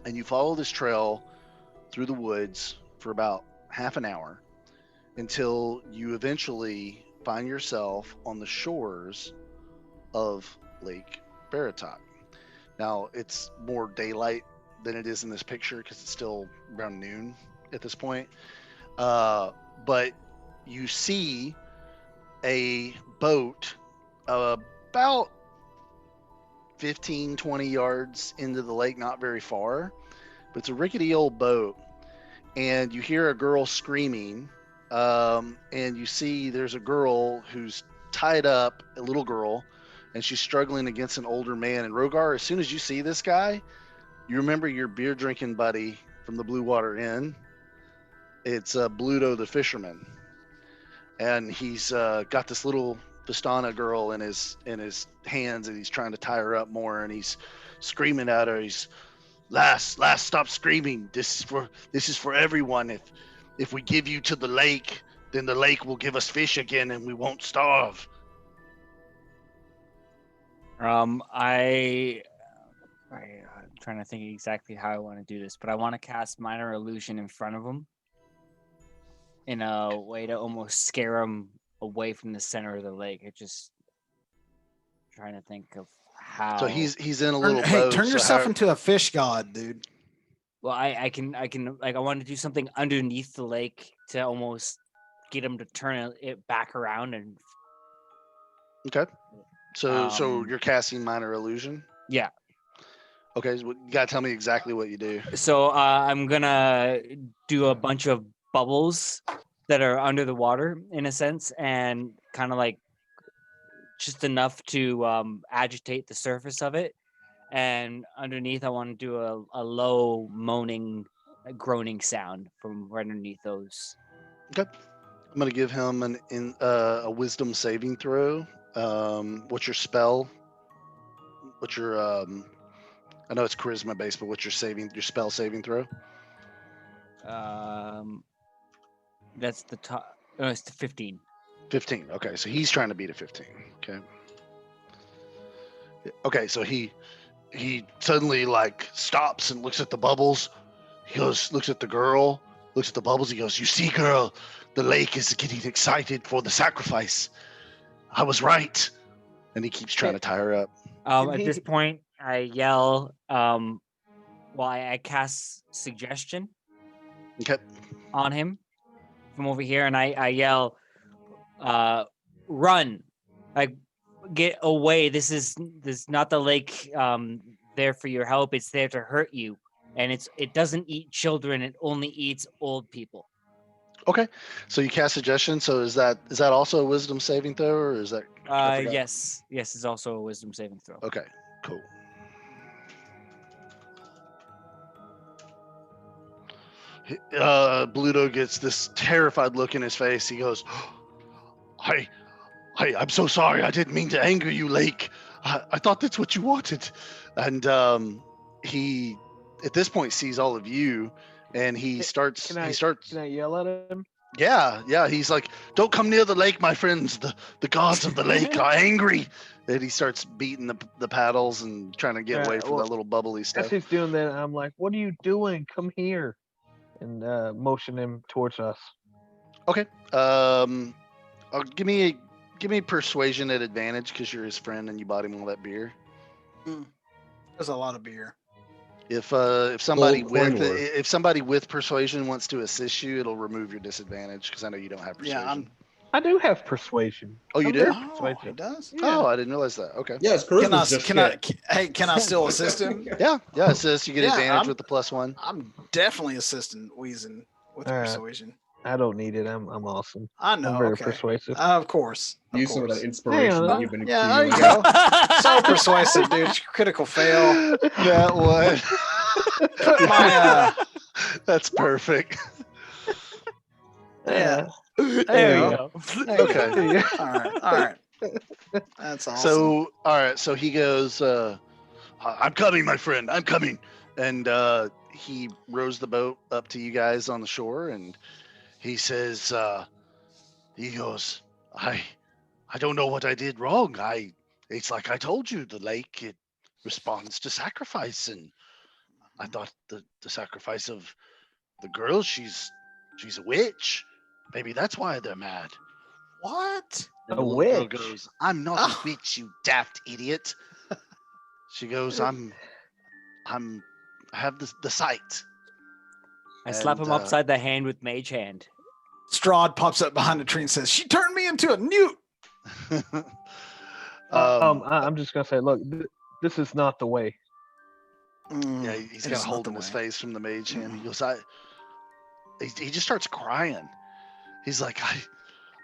and you follow this trail through the woods for about half an hour until you eventually find yourself on the shores of Lake Baratok. Now, it's more daylight than it is in this picture because it's still around noon at this point. But you see a boat about 15, 20 yards into the lake, not very far, but it's a rickety old boat. And you hear a girl screaming, and you see there's a girl who's tied up, a little girl, and she's struggling against an older man. And Rogar, as soon as you see this guy, you remember your beer drinking buddy from the Blue Water Inn. It's Bluto the fisherman, and he's got this little Vistana girl in his hands, and he's trying to tie her up more, and he's screaming at her. He's, Lass, stop screaming. This is for everyone. If we give you to the lake, then the lake will give us fish again, and we won't starve. I'm trying to think exactly how I want to do this, but I want to cast Minor Illusion in front of him in a way to almost scare him away from the center of the lake. It's just trying to think of how. So he's in a little Hey, boat. turn yourself into a fish god, dude. Well, I can like, I want to do something underneath the lake to almost get him to turn it back around and. Okay. So you're casting Minor Illusion? Yeah. Okay, so you gotta tell me exactly what you do. So I'm gonna do a bunch of bubbles that are under the water in a sense, and kind of like just enough to agitate the surface of it. And underneath, I want to do a low moaning, groaning sound from right underneath those. Okay. I'm gonna give him a Wisdom saving throw. What's your spell? What's your I know it's charisma based, but what's your spell saving throw? That's the top. Oh, it's the 15. 15. Okay, so he's trying to beat a 15. Okay. Okay, so he suddenly like stops and looks at the bubbles. He goes, looks at the girl, looks at the bubbles. He goes, "You see, girl, the lake is getting excited for the sacrifice. I was right." And he keeps trying to tie her up. At this point, I yell. I cast suggestion. Okay. On him from over here, and I yell, "Run! Like, get away! This is not the lake. There for your help. It's there to hurt you, and it doesn't eat children. It only eats old people." Okay, so you cast suggestion. So is that also a Wisdom saving throw, or is that? Yes, it's also a Wisdom saving throw. Okay, cool. Bluto gets this terrified look in his face. He goes, I'm so sorry. I didn't mean to anger you, Lake. I thought that's what you wanted." And he, at this point, sees all of you, and he starts. Can I yell at him? Yeah. He's like, "Don't come near the lake, my friends. The gods of the lake are angry." And he starts beating the paddles and trying to get away from that little bubbly stuff. As he's doing that, I'm like, "What are you doing? Come here!" And motion him towards us. Okay. Give me persuasion at advantage because you're his friend and you bought him all that beer. There's a lot of beer. If somebody with persuasion wants to assist you, it'll remove your disadvantage because I know you don't have persuasion. Yeah, I do have persuasion. Oh, you do? Oh, he does. Yeah. Oh, I didn't realize that. Okay. Yeah, it's charisma. Can I still assist him? Yeah. Assist. You get advantage with the +1. I'm definitely assisting Weezin with All right. persuasion. I don't need it. I'm awesome. I know. I'm very Okay. persuasive. Of course. Use some of that inspiration that you've been Yeah, there you accumulating. go. So persuasive, dude. Critical fail. That one. Put my That's perfect. yeah. There you go. There you Okay. go. All right. That's awesome. So, all right. So he goes, I'm coming, my friend. I'm coming. And he rows the boat up to you guys on the shore. And he says, he goes, I don't know what I did wrong. It's like I told you, the lake, it responds to sacrifice. And I thought the sacrifice of the girl, she's a witch. Maybe that's why they're mad. What? And A the little girl witch? goes, I'm not Oh. a witch, you daft idiot. She goes, I have the sight. I slap And, him upside the hand with mage hand. Strahd pops up behind the tree and says, "She turned me into a newt." I'm just gonna say, look, this is not the way. Yeah, he's kind of holding his face from the mage hand. He goes, he just starts crying. He's like,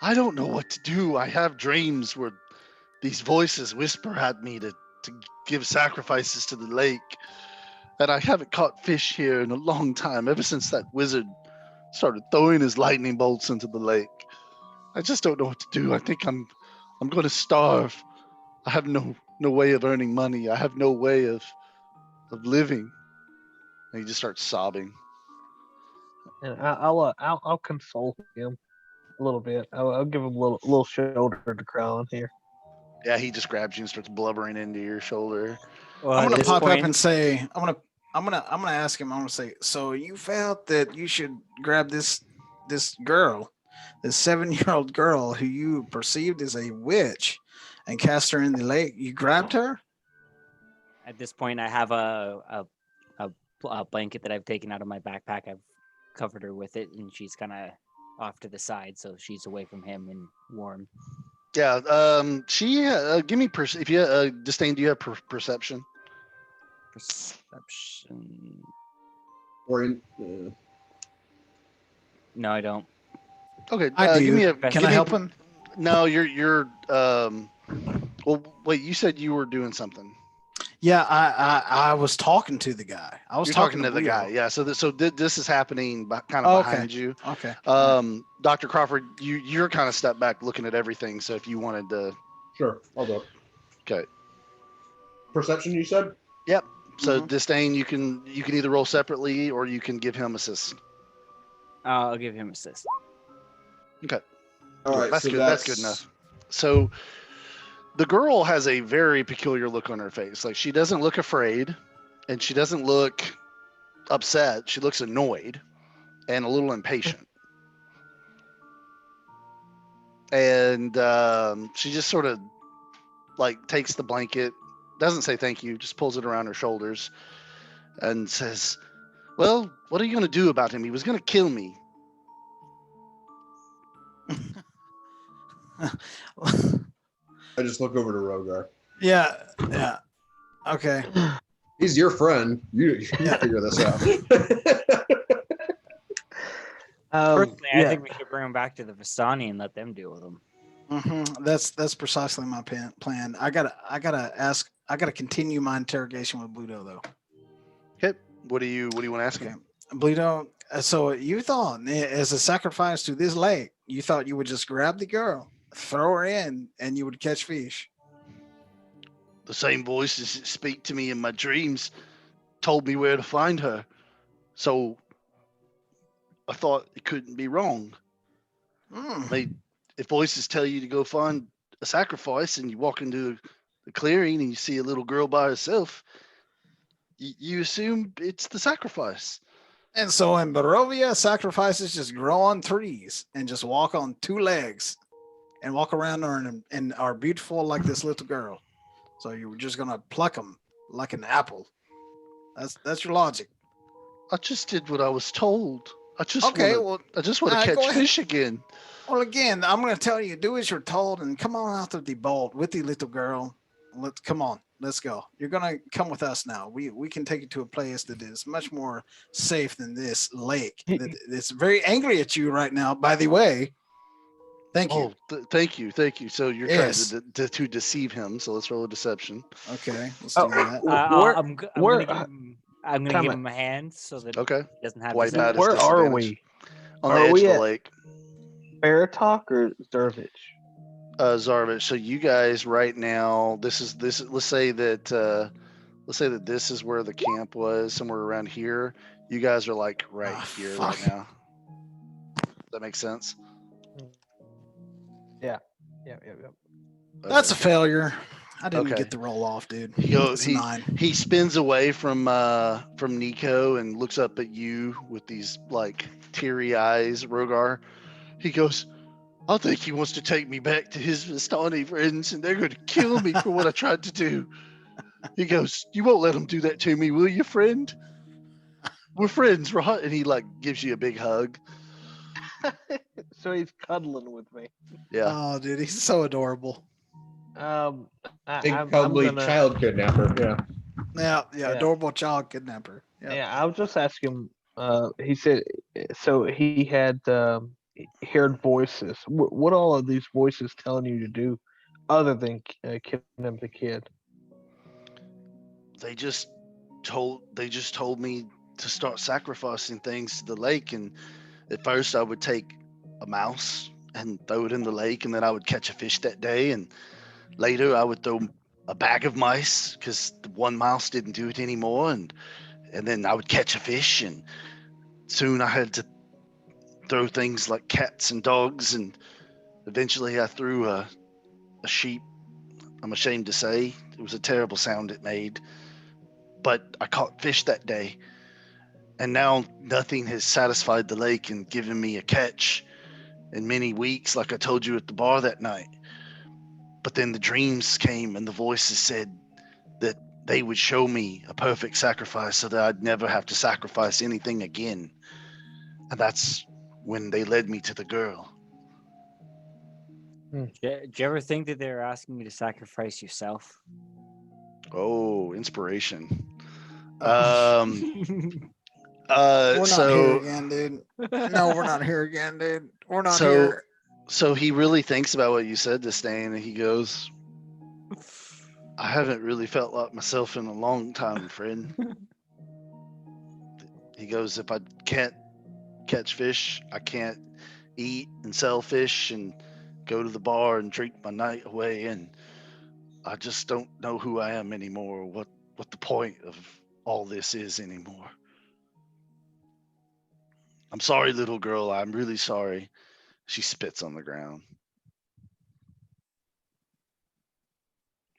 I don't know what to do. I have dreams where these voices whisper at me to give sacrifices to the lake. And I haven't caught fish here in a long time, ever since that wizard started throwing his lightning bolts into the lake. I just don't know what to do. I think I'm going to starve. I have no way of earning money. I have no way of living. And he just starts sobbing. And I'll console him a little bit. I'll give him a little shoulder to cry on here. Yeah, he just grabs you and starts blubbering into your shoulder. Well, I'm at gonna this pop point, up and say, I'm gonna ask him. I'm gonna say, so you felt that you should grab this girl, this 7-year-old girl who you perceived as a witch, and cast her in the lake. You grabbed her. at this point, I have a blanket that I've taken out of my backpack. I've covered her with it, and she's kind of off to the side, so she's away from him and warm. Yeah, she, give me, if you, Disdain, do you have perception? Perception. Or in, No, I don't. Okay, I do. give me a. Can give I me- help him? No, you're. Well, wait. You said you were doing something. Yeah, I was talking to the guy. I was You're talking to the Leo. guy. Yeah. So this is happening kind Oh, of okay. behind you. Okay. Dr. Crawford, you're kind of stepped back looking at everything. So if you wanted to. sure, I'll go. Okay. Perception, you said? Yep. So Mhm. Disdain, you can either roll separately or you can give him assist. I'll give him assist. All right, That's so good. That's good enough. So the girl has a very peculiar look on her face. Like, she doesn't look afraid and she doesn't look upset. She looks annoyed and a little impatient. And she just sort of like takes the blanket, doesn't say thank you, just pulls it around her shoulders and says, well, what are you going to do about him? He was going to kill me. I just look over to Rogar. Yeah. Okay. He's your friend. You figure this out. Personally, I think we should bring him back to the Vistani and let them deal with him. That's precisely my plan. I gotta continue my interrogation with Bluto though. Okay. What do you want to ask Okay, him? Bluto. So you thought, as a sacrifice to this lake, you thought you would just grab the girl, throw her in, and you would catch fish. The same voices that speak to me in my dreams told me where to find her. So I thought it couldn't be wrong. If voices tell you to go find a sacrifice and you walk into the clearing and you see a little girl by herself, you assume it's the sacrifice. And so in Barovia, sacrifices just grow on trees and just walk on 2 legs and walk around and are beautiful like this little girl. So you're just gonna pluck them like an apple. That's your logic. I just did what I was told. I just want to go catch ahead. fish again. Well, again, I'm gonna tell you, do as you're told and come on out of the boat with the little girl. Come on. Let's go. You're gonna come with us now. We can take you to a place that is much more safe than this lake. It's very angry at you right now. By the way, thank you. Thank you. So you're Yes. trying to deceive him. So let's roll a deception. Okay, let's Oh, do that. where I'm where gonna give him. I'm gonna time give out. him a hand so that Okay. he doesn't have Wipe to. out his where are disadvantage. we? On the Are edge we of the at lake. Baratok or Zervich? Zarvich. So you guys right now, this is let's say that this is where the camp was, somewhere around here. You guys are like right here fuck. right now. Does that make sense? Yeah. That's a Okay. failure. I didn't Okay. get the roll off, dude. He goes, It's a 9. he spins away from Nico and looks up at you with these like teary eyes, Rogar. He goes, I think he wants to take me back to his Vistani friends and they're going to kill me for what I tried to do. He goes, you won't let him do that to me, will you, friend? We're friends, right? And he like gives you a big hug. So he's cuddling with me. Yeah. Oh, dude, he's so adorable. Big I'm cuddly gonna. child kidnapper. Yeah. Yeah, Yeah. adorable child kidnapper. Yeah. Yeah, I'll just ask him. He said, so he had heard voices. What all of these voices telling you to do, other than kidnap the kid? They just told me to start sacrificing things to the lake, and at first I would take a mouse and throw it in the lake, and then I would catch a fish that day, and later I would throw a bag of mice because the one mouse didn't do it anymore, and then I would catch a fish, and soon I had to throw things like cats and dogs, and eventually I threw a sheep. I'm ashamed to say it was a terrible sound it made, but I caught fish that day, and now nothing has satisfied the lake and given me a catch in many weeks, like I told you at the bar that night. But then the dreams came and the voices said that they would show me a perfect sacrifice so that I'd never have to sacrifice anything again. And that's when they led me to the girl. Do you ever think that they were asking you to sacrifice yourself? Oh, inspiration. We're not here again, dude. No, we're not here again, dude. We're not here. So he really thinks about what you said to Stan, and he goes, I haven't really felt like myself in a long time, friend. He goes, if I can't catch fish, I can't eat and sell fish and go to the bar and drink my night away, and I just don't know who I am anymore, or what the point of all this is anymore. I'm sorry, little girl. I'm really sorry. She spits on the ground.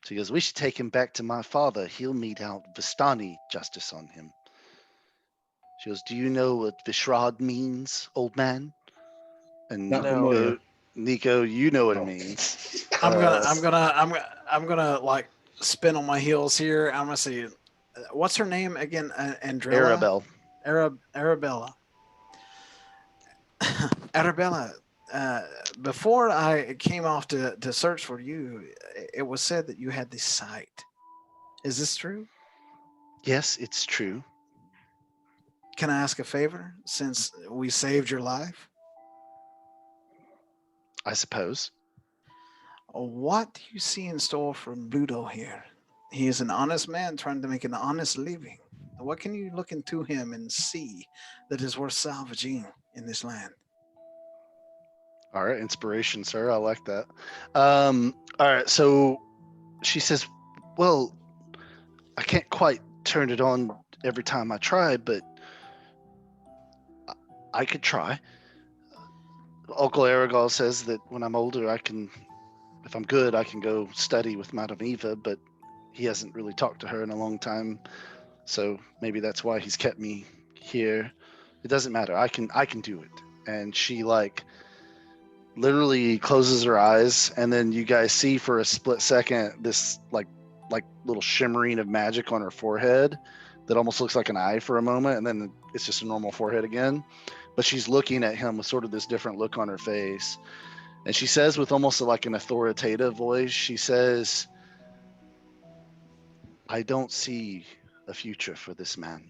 She goes, we should take him back to my father. He'll mete out Vistani justice on him. She goes, do you know what Vishrad means, old man? And Not familiar. Nico, you know what it means. I'm gonna like spin on my heels here. I'm gonna say, what's her name again? Andrella. Arabella. Arabella. Before I came off to search for you, it was said that you had this sight. Is this true? Yes, it's true. Can I ask a favor since we saved your life? I suppose. What do you see in store for Bluto here? He is an honest man trying to make an honest living. What can you look into him and see that is worth salvaging in this land? All right, inspiration, sir. I like that. All right, so she says, well, I can't quite turn it on every time I try, but I could try. Uncle Aragol says that when I'm older, if I'm good, I can go study with Madame Eva, but he hasn't really talked to her in a long time, so maybe that's why he's kept me here. It doesn't matter. I can do it. And she like literally closes her eyes, and then you guys see for a split second this like little shimmering of magic on her forehead that almost looks like an eye for a moment, and then it's just a normal forehead again. But she's looking at him with sort of this different look on her face. And she says with almost like an authoritative voice, she says, I don't see a future for this man.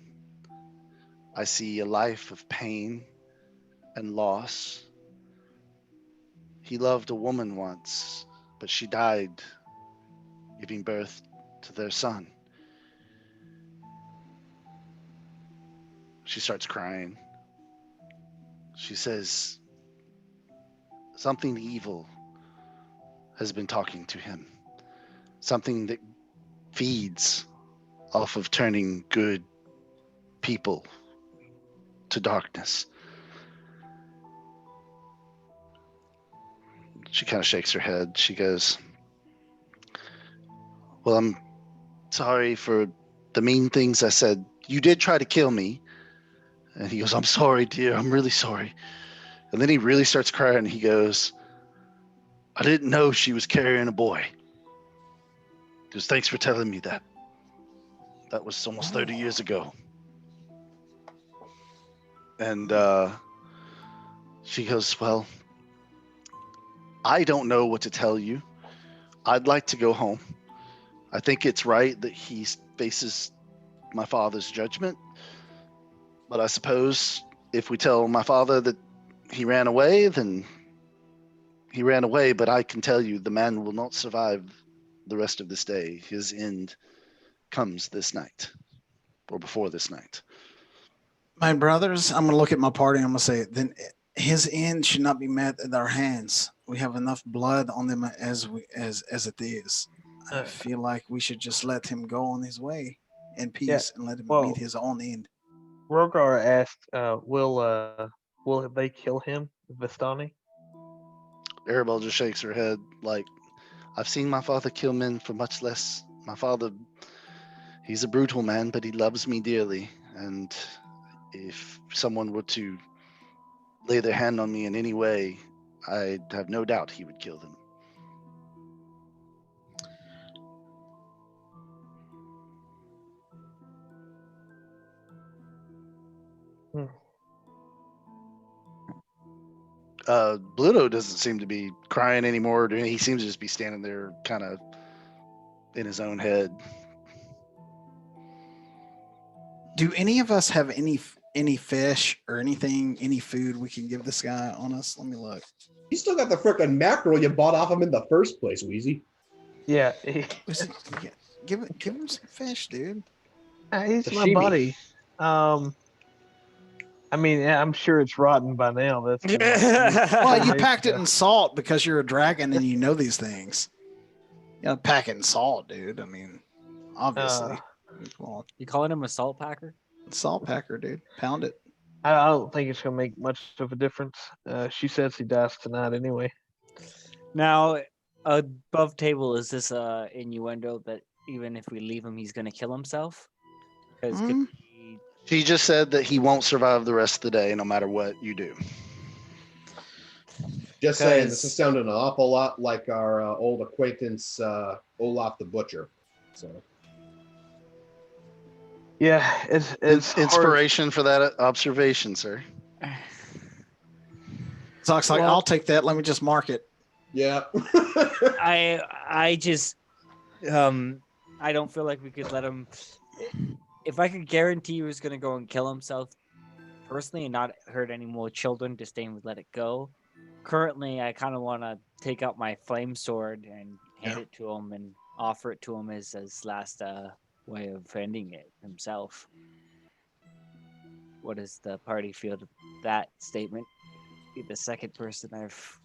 I see a life of pain and loss. He loved a woman once, but she died giving birth to their son. She starts crying. She says, something evil has been talking to him. Something that feeds off of turning good people to darkness. She kind of shakes her head. She goes, well, I'm sorry for the mean things I said. You did try to kill me. And he goes, I'm sorry, dear. I'm really sorry. And then he really starts crying. He goes, I didn't know she was carrying a boy. He goes, thanks for telling me that. That was almost 30 years ago. And she goes, well, I don't know what to tell you. I'd like to go home. I think it's right that he faces my father's judgment. But I suppose if we tell my father that he ran away, then he ran away. But I can tell you the man will not survive the rest of this day. His end comes this night or before this night. My brothers, I'm gonna look at my party and I'm gonna say, then his end should not be met at our hands. We have enough blood on them as it is. I Uh, feel like we should just let him go on his way in Yeah, peace and let him well, meet his own end. Rogar asked, will they kill him, Vistani? Arabelle just shakes her head like, I've seen my father kill men for much less. My father, he's a brutal man, but he loves me dearly. And if someone were to lay their hand on me in any way, I have no doubt he would kill them. Hmm. Bluto doesn't seem to be crying anymore. He seems to just be standing there kind of in his own head. Do any of us have any fish or anything, any food we can give this guy on us? Let me look. You still got the frickin' mackerel you bought off him in the first place, Wheezy. Yeah, Yeah, give him some fish, dude. he's my Sashimi. buddy. I mean, yeah, I'm sure it's rotten by now. That's been like Well, 3 you days packed it ago. in salt because you're a dragon and you know these things. You know, pack it in salt, dude. I mean, obviously. Come on. You calling him a salt packer? Salt packer, dude. Pound it. I don't think it's gonna make much of a difference. She says he dies tonight anyway. Now, above table, is this a innuendo that even if we leave him, he's going to kill himself? Because Mm, She just said that he won't survive the rest of the day no matter what you do. Just saying, this is Because- sounding an awful lot like our old acquaintance Olaf the Butcher. So Yeah, it's hard. Inspiration for that observation, sir. Zoc's like, Well- I'll take that. Let me just mark it. yeah. I just I don't feel like we could let him. If I could guarantee he was going to go and kill himself personally and not hurt any more children, Disdain would let it go. Currently, I kind of want to take out my flame sword and hand it to him and offer it to him as his last way of ending it himself. What does the party feel to that statement? Be the second person I've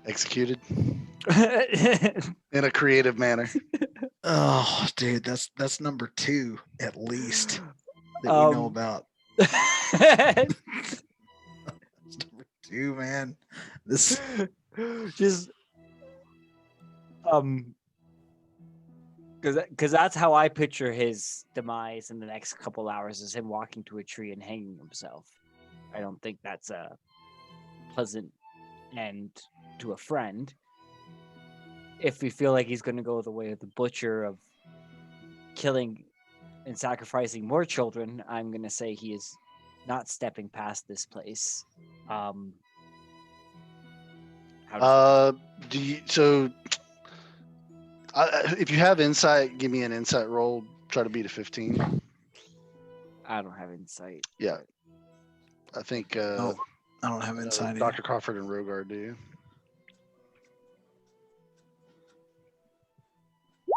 Executed in a creative manner. Oh, dude, that's number 2 at least that we know about. That's number 2, man. This just because that's how I picture his demise in the next couple hours is him walking to a tree and hanging himself. I don't think that's a pleasant end to a friend. If we feel like he's going to go the way of the butcher of killing and sacrificing more children, I'm going to say he is not stepping past this place. How does Do you, so If you have insight, give me an insight roll. Try to beat a 15. I don't have insight. Yeah. I think No, I don't have insight either. Dr. Crawford and Rogar do.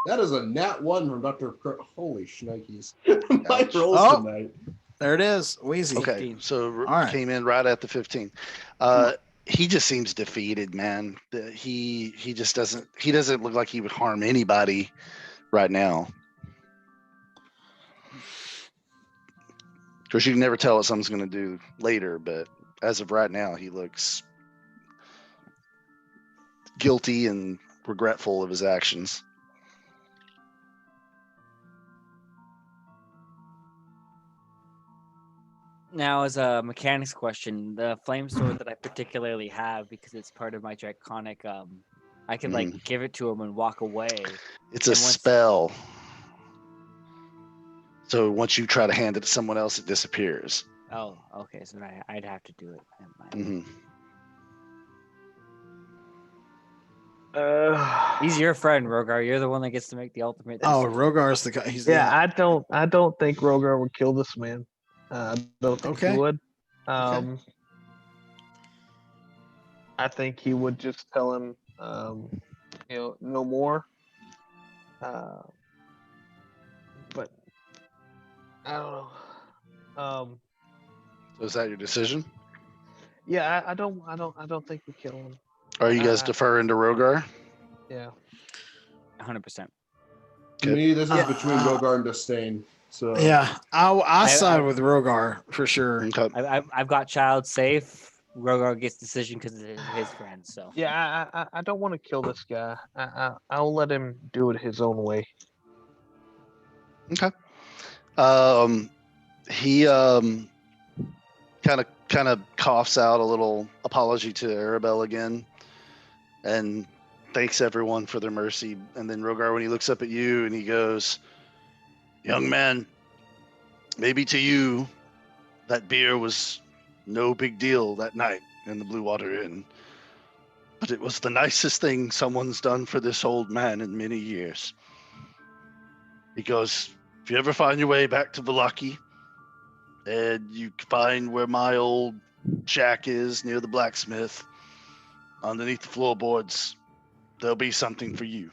That is a nat 1 from Dr. Holy shnikes. My Ouch. rolls Oh. tonight. There it is. Wheezy. Okay, 15. so All right. came in right at the 15. He just seems defeated, man. He just doesn't. He doesn't look like he would harm anybody right now. Of course, you can never tell what someone's going to do later, but as of right now, he looks guilty and regretful of his actions. Now, as a mechanics question, the flame sword that I particularly have, because it's part of my draconic, I can like give it to him and walk away. It's a And once- spell. So once you try to hand it to someone else, it disappears. Oh, okay. So I'd have to do it. Never mind. He's your friend, Rogar. You're the one that gets to make the ultimate Oh, decision. Rogar's the guy. He's Yeah, I don't think Rogar would kill this man. I don't think Okay. he would. Okay. I think he would just tell him, no more. But I don't know. So is that your decision? Yeah, I don't think we kill him. Are you guys deferring to Rogar? Yeah. 100%. To me, this is Yeah. between Rogar and Disdain. So Yeah, I side I- with Rogar for sure. Okay. I've got child safe. Rogar gets decision because it's his friend. So Yeah, I don't want to kill this guy. I'll let him do it his own way. Okay. He kind of coughs out a little apology to Arabelle again, and thanks everyone for their mercy. And then Rogar, when he looks up at you, and he goes, "Young man, maybe to you, that beer was no big deal that night in the Blue Water Inn, but it was the nicest thing someone's done for this old man in many years. Because if you ever find your way back to Vallaki, and you find where my old shack is near the blacksmith, underneath the floorboards, there'll be something for you."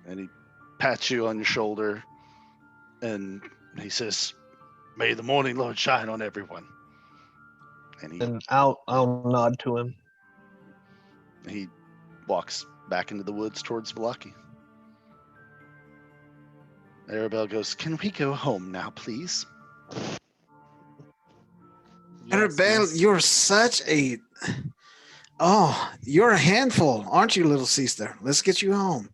And he pats you on your shoulder, and he says, "May the morning Lord shine on everyone." And And I'll nod to him. he walks back into the woods towards Vallaki. Arabelle goes, "Can we go home now, please?" Arabelle, you're such a you're a handful, aren't you, little sister? Let's get you home.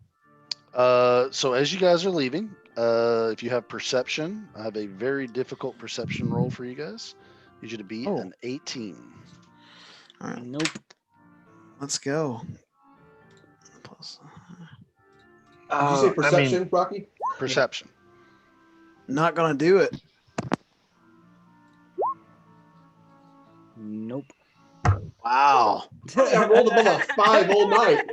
So as you guys are leaving, if you have perception, I have a very difficult perception roll for you guys. Need you to beat an 18. All right, Nope. let's go. Plus, did you say perception, Rocky? Perception. not gonna do it. Nope. Wow, I rolled above a 5 all night.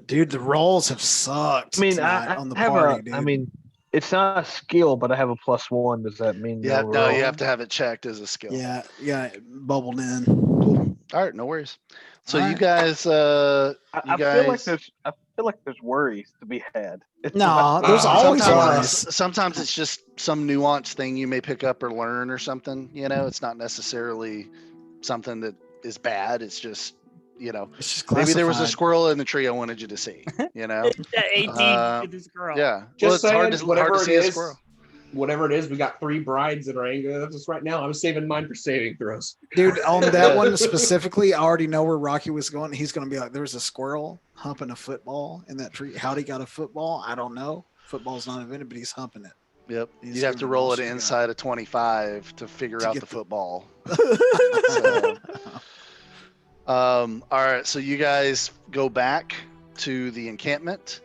dude, the rolls have sucked. I mean, tonight I on the have party, a. dude. I mean, it's not a skill, but I have a +1. Does that mean Yeah, no? no, roll? you have to have it checked as a skill. yeah, bubbled in. Cool. All right, no worries. So All you right. guys, I feel like guys- there's worries to be had. It's No, not- there's always sometimes, worries. sometimes it's just some nuanced thing you may pick up or learn or something. It's not necessarily something that is bad. It's just, It's just maybe there was a classified. squirrel in the tree I wanted you to see. 18 Uh, to this girl. Yeah. Just well, saying, it's whatever hard to it see a is, squirrel. whatever it is, we got 3 brides that are angry at us right now. I'm saving mine for saving throws. Dude, on that one specifically, I already know where Rocky was going. He's going to be like, there's a squirrel humping a football in that tree. How'd he got a football? I don't know. Football's not invented, but he's humping it. Yep. He's You'd have to giving roll all it she's got. inside of 25 to figure To out get the the- football. All right. So you guys go back to the encampment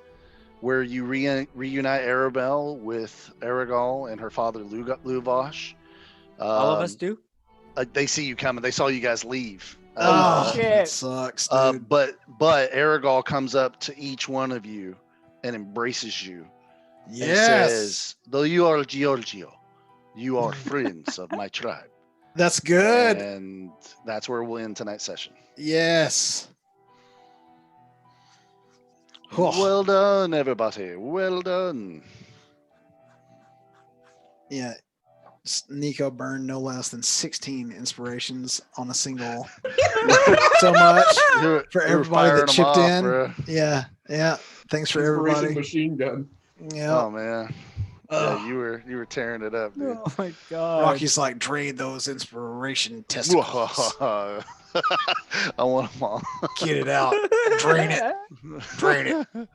where you reunite Arabelle with Aragal and her father Luvash. All of us do? They see you coming. They saw you guys leave. Oh, shit. that sucks, dude. But Aragorn comes up to each one of you and embraces you and Yes. says, "Though you are Giorgio, you are friends of my tribe." That's good. And that's where we'll end tonight's session. Yes. Oh, Well done, everybody. Well done. yeah. Nico burned no less than 16 inspirations on a single. So much You were for everybody firing that them chipped off, in. bro. Yeah. Thanks for Inspiration everybody. machine gun. Yeah. Oh man. Yeah, you were tearing it up, dude. Oh my god. Rocky's like, drain those inspiration testicles. I want them all. Get it out. Drain it. Drain it.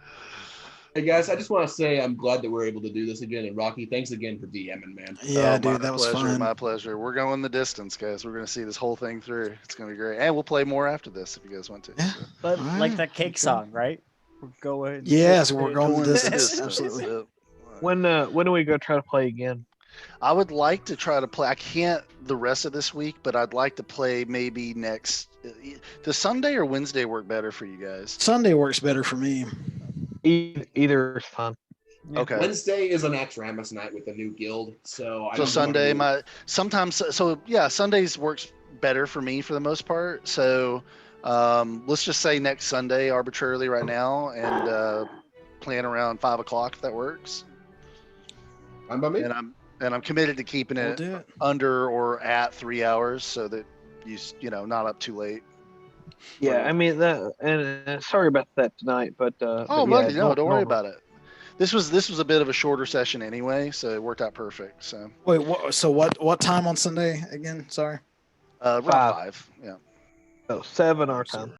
Hey guys, I just want to say I'm glad that we're able to do this again. And Rocky, thanks again for DMing, man. Yeah, Oh, dude, my that was pleasure, fun. My pleasure. We're going the distance, guys. We're going to see this whole thing through. It's going to be great. And we'll play more after this if you guys want to. Yeah. So. But Alright, like that cake okay. song, right? We're going. Yes, we're going Going the distance. Absolutely. Yep. When do we go try to play again? I would like to try to play. I can't the rest of this week, but I'd like to play maybe next. Does Sunday or Wednesday work better for you guys? Sunday works better for me. Either is fine. Yeah. Okay. Wednesday is an Axramus night with a new guild, so I So don't Sunday, wanna Sundays works better for me for the most part. So let's just say next Sunday arbitrarily right now, and plan around 5 o'clock if that works. I'm by me. And I'm committed to keeping We'll it do it. under or at 3 hours so that you know not up too late. Yeah, I mean that. And sorry about that tonight, but Oh, but yeah, buddy, no, don't worry normal. about it. This was a bit of a shorter session anyway, so it worked out perfect. So Wait, what time on Sunday again? Sorry. around 5, yeah. So 7 our time.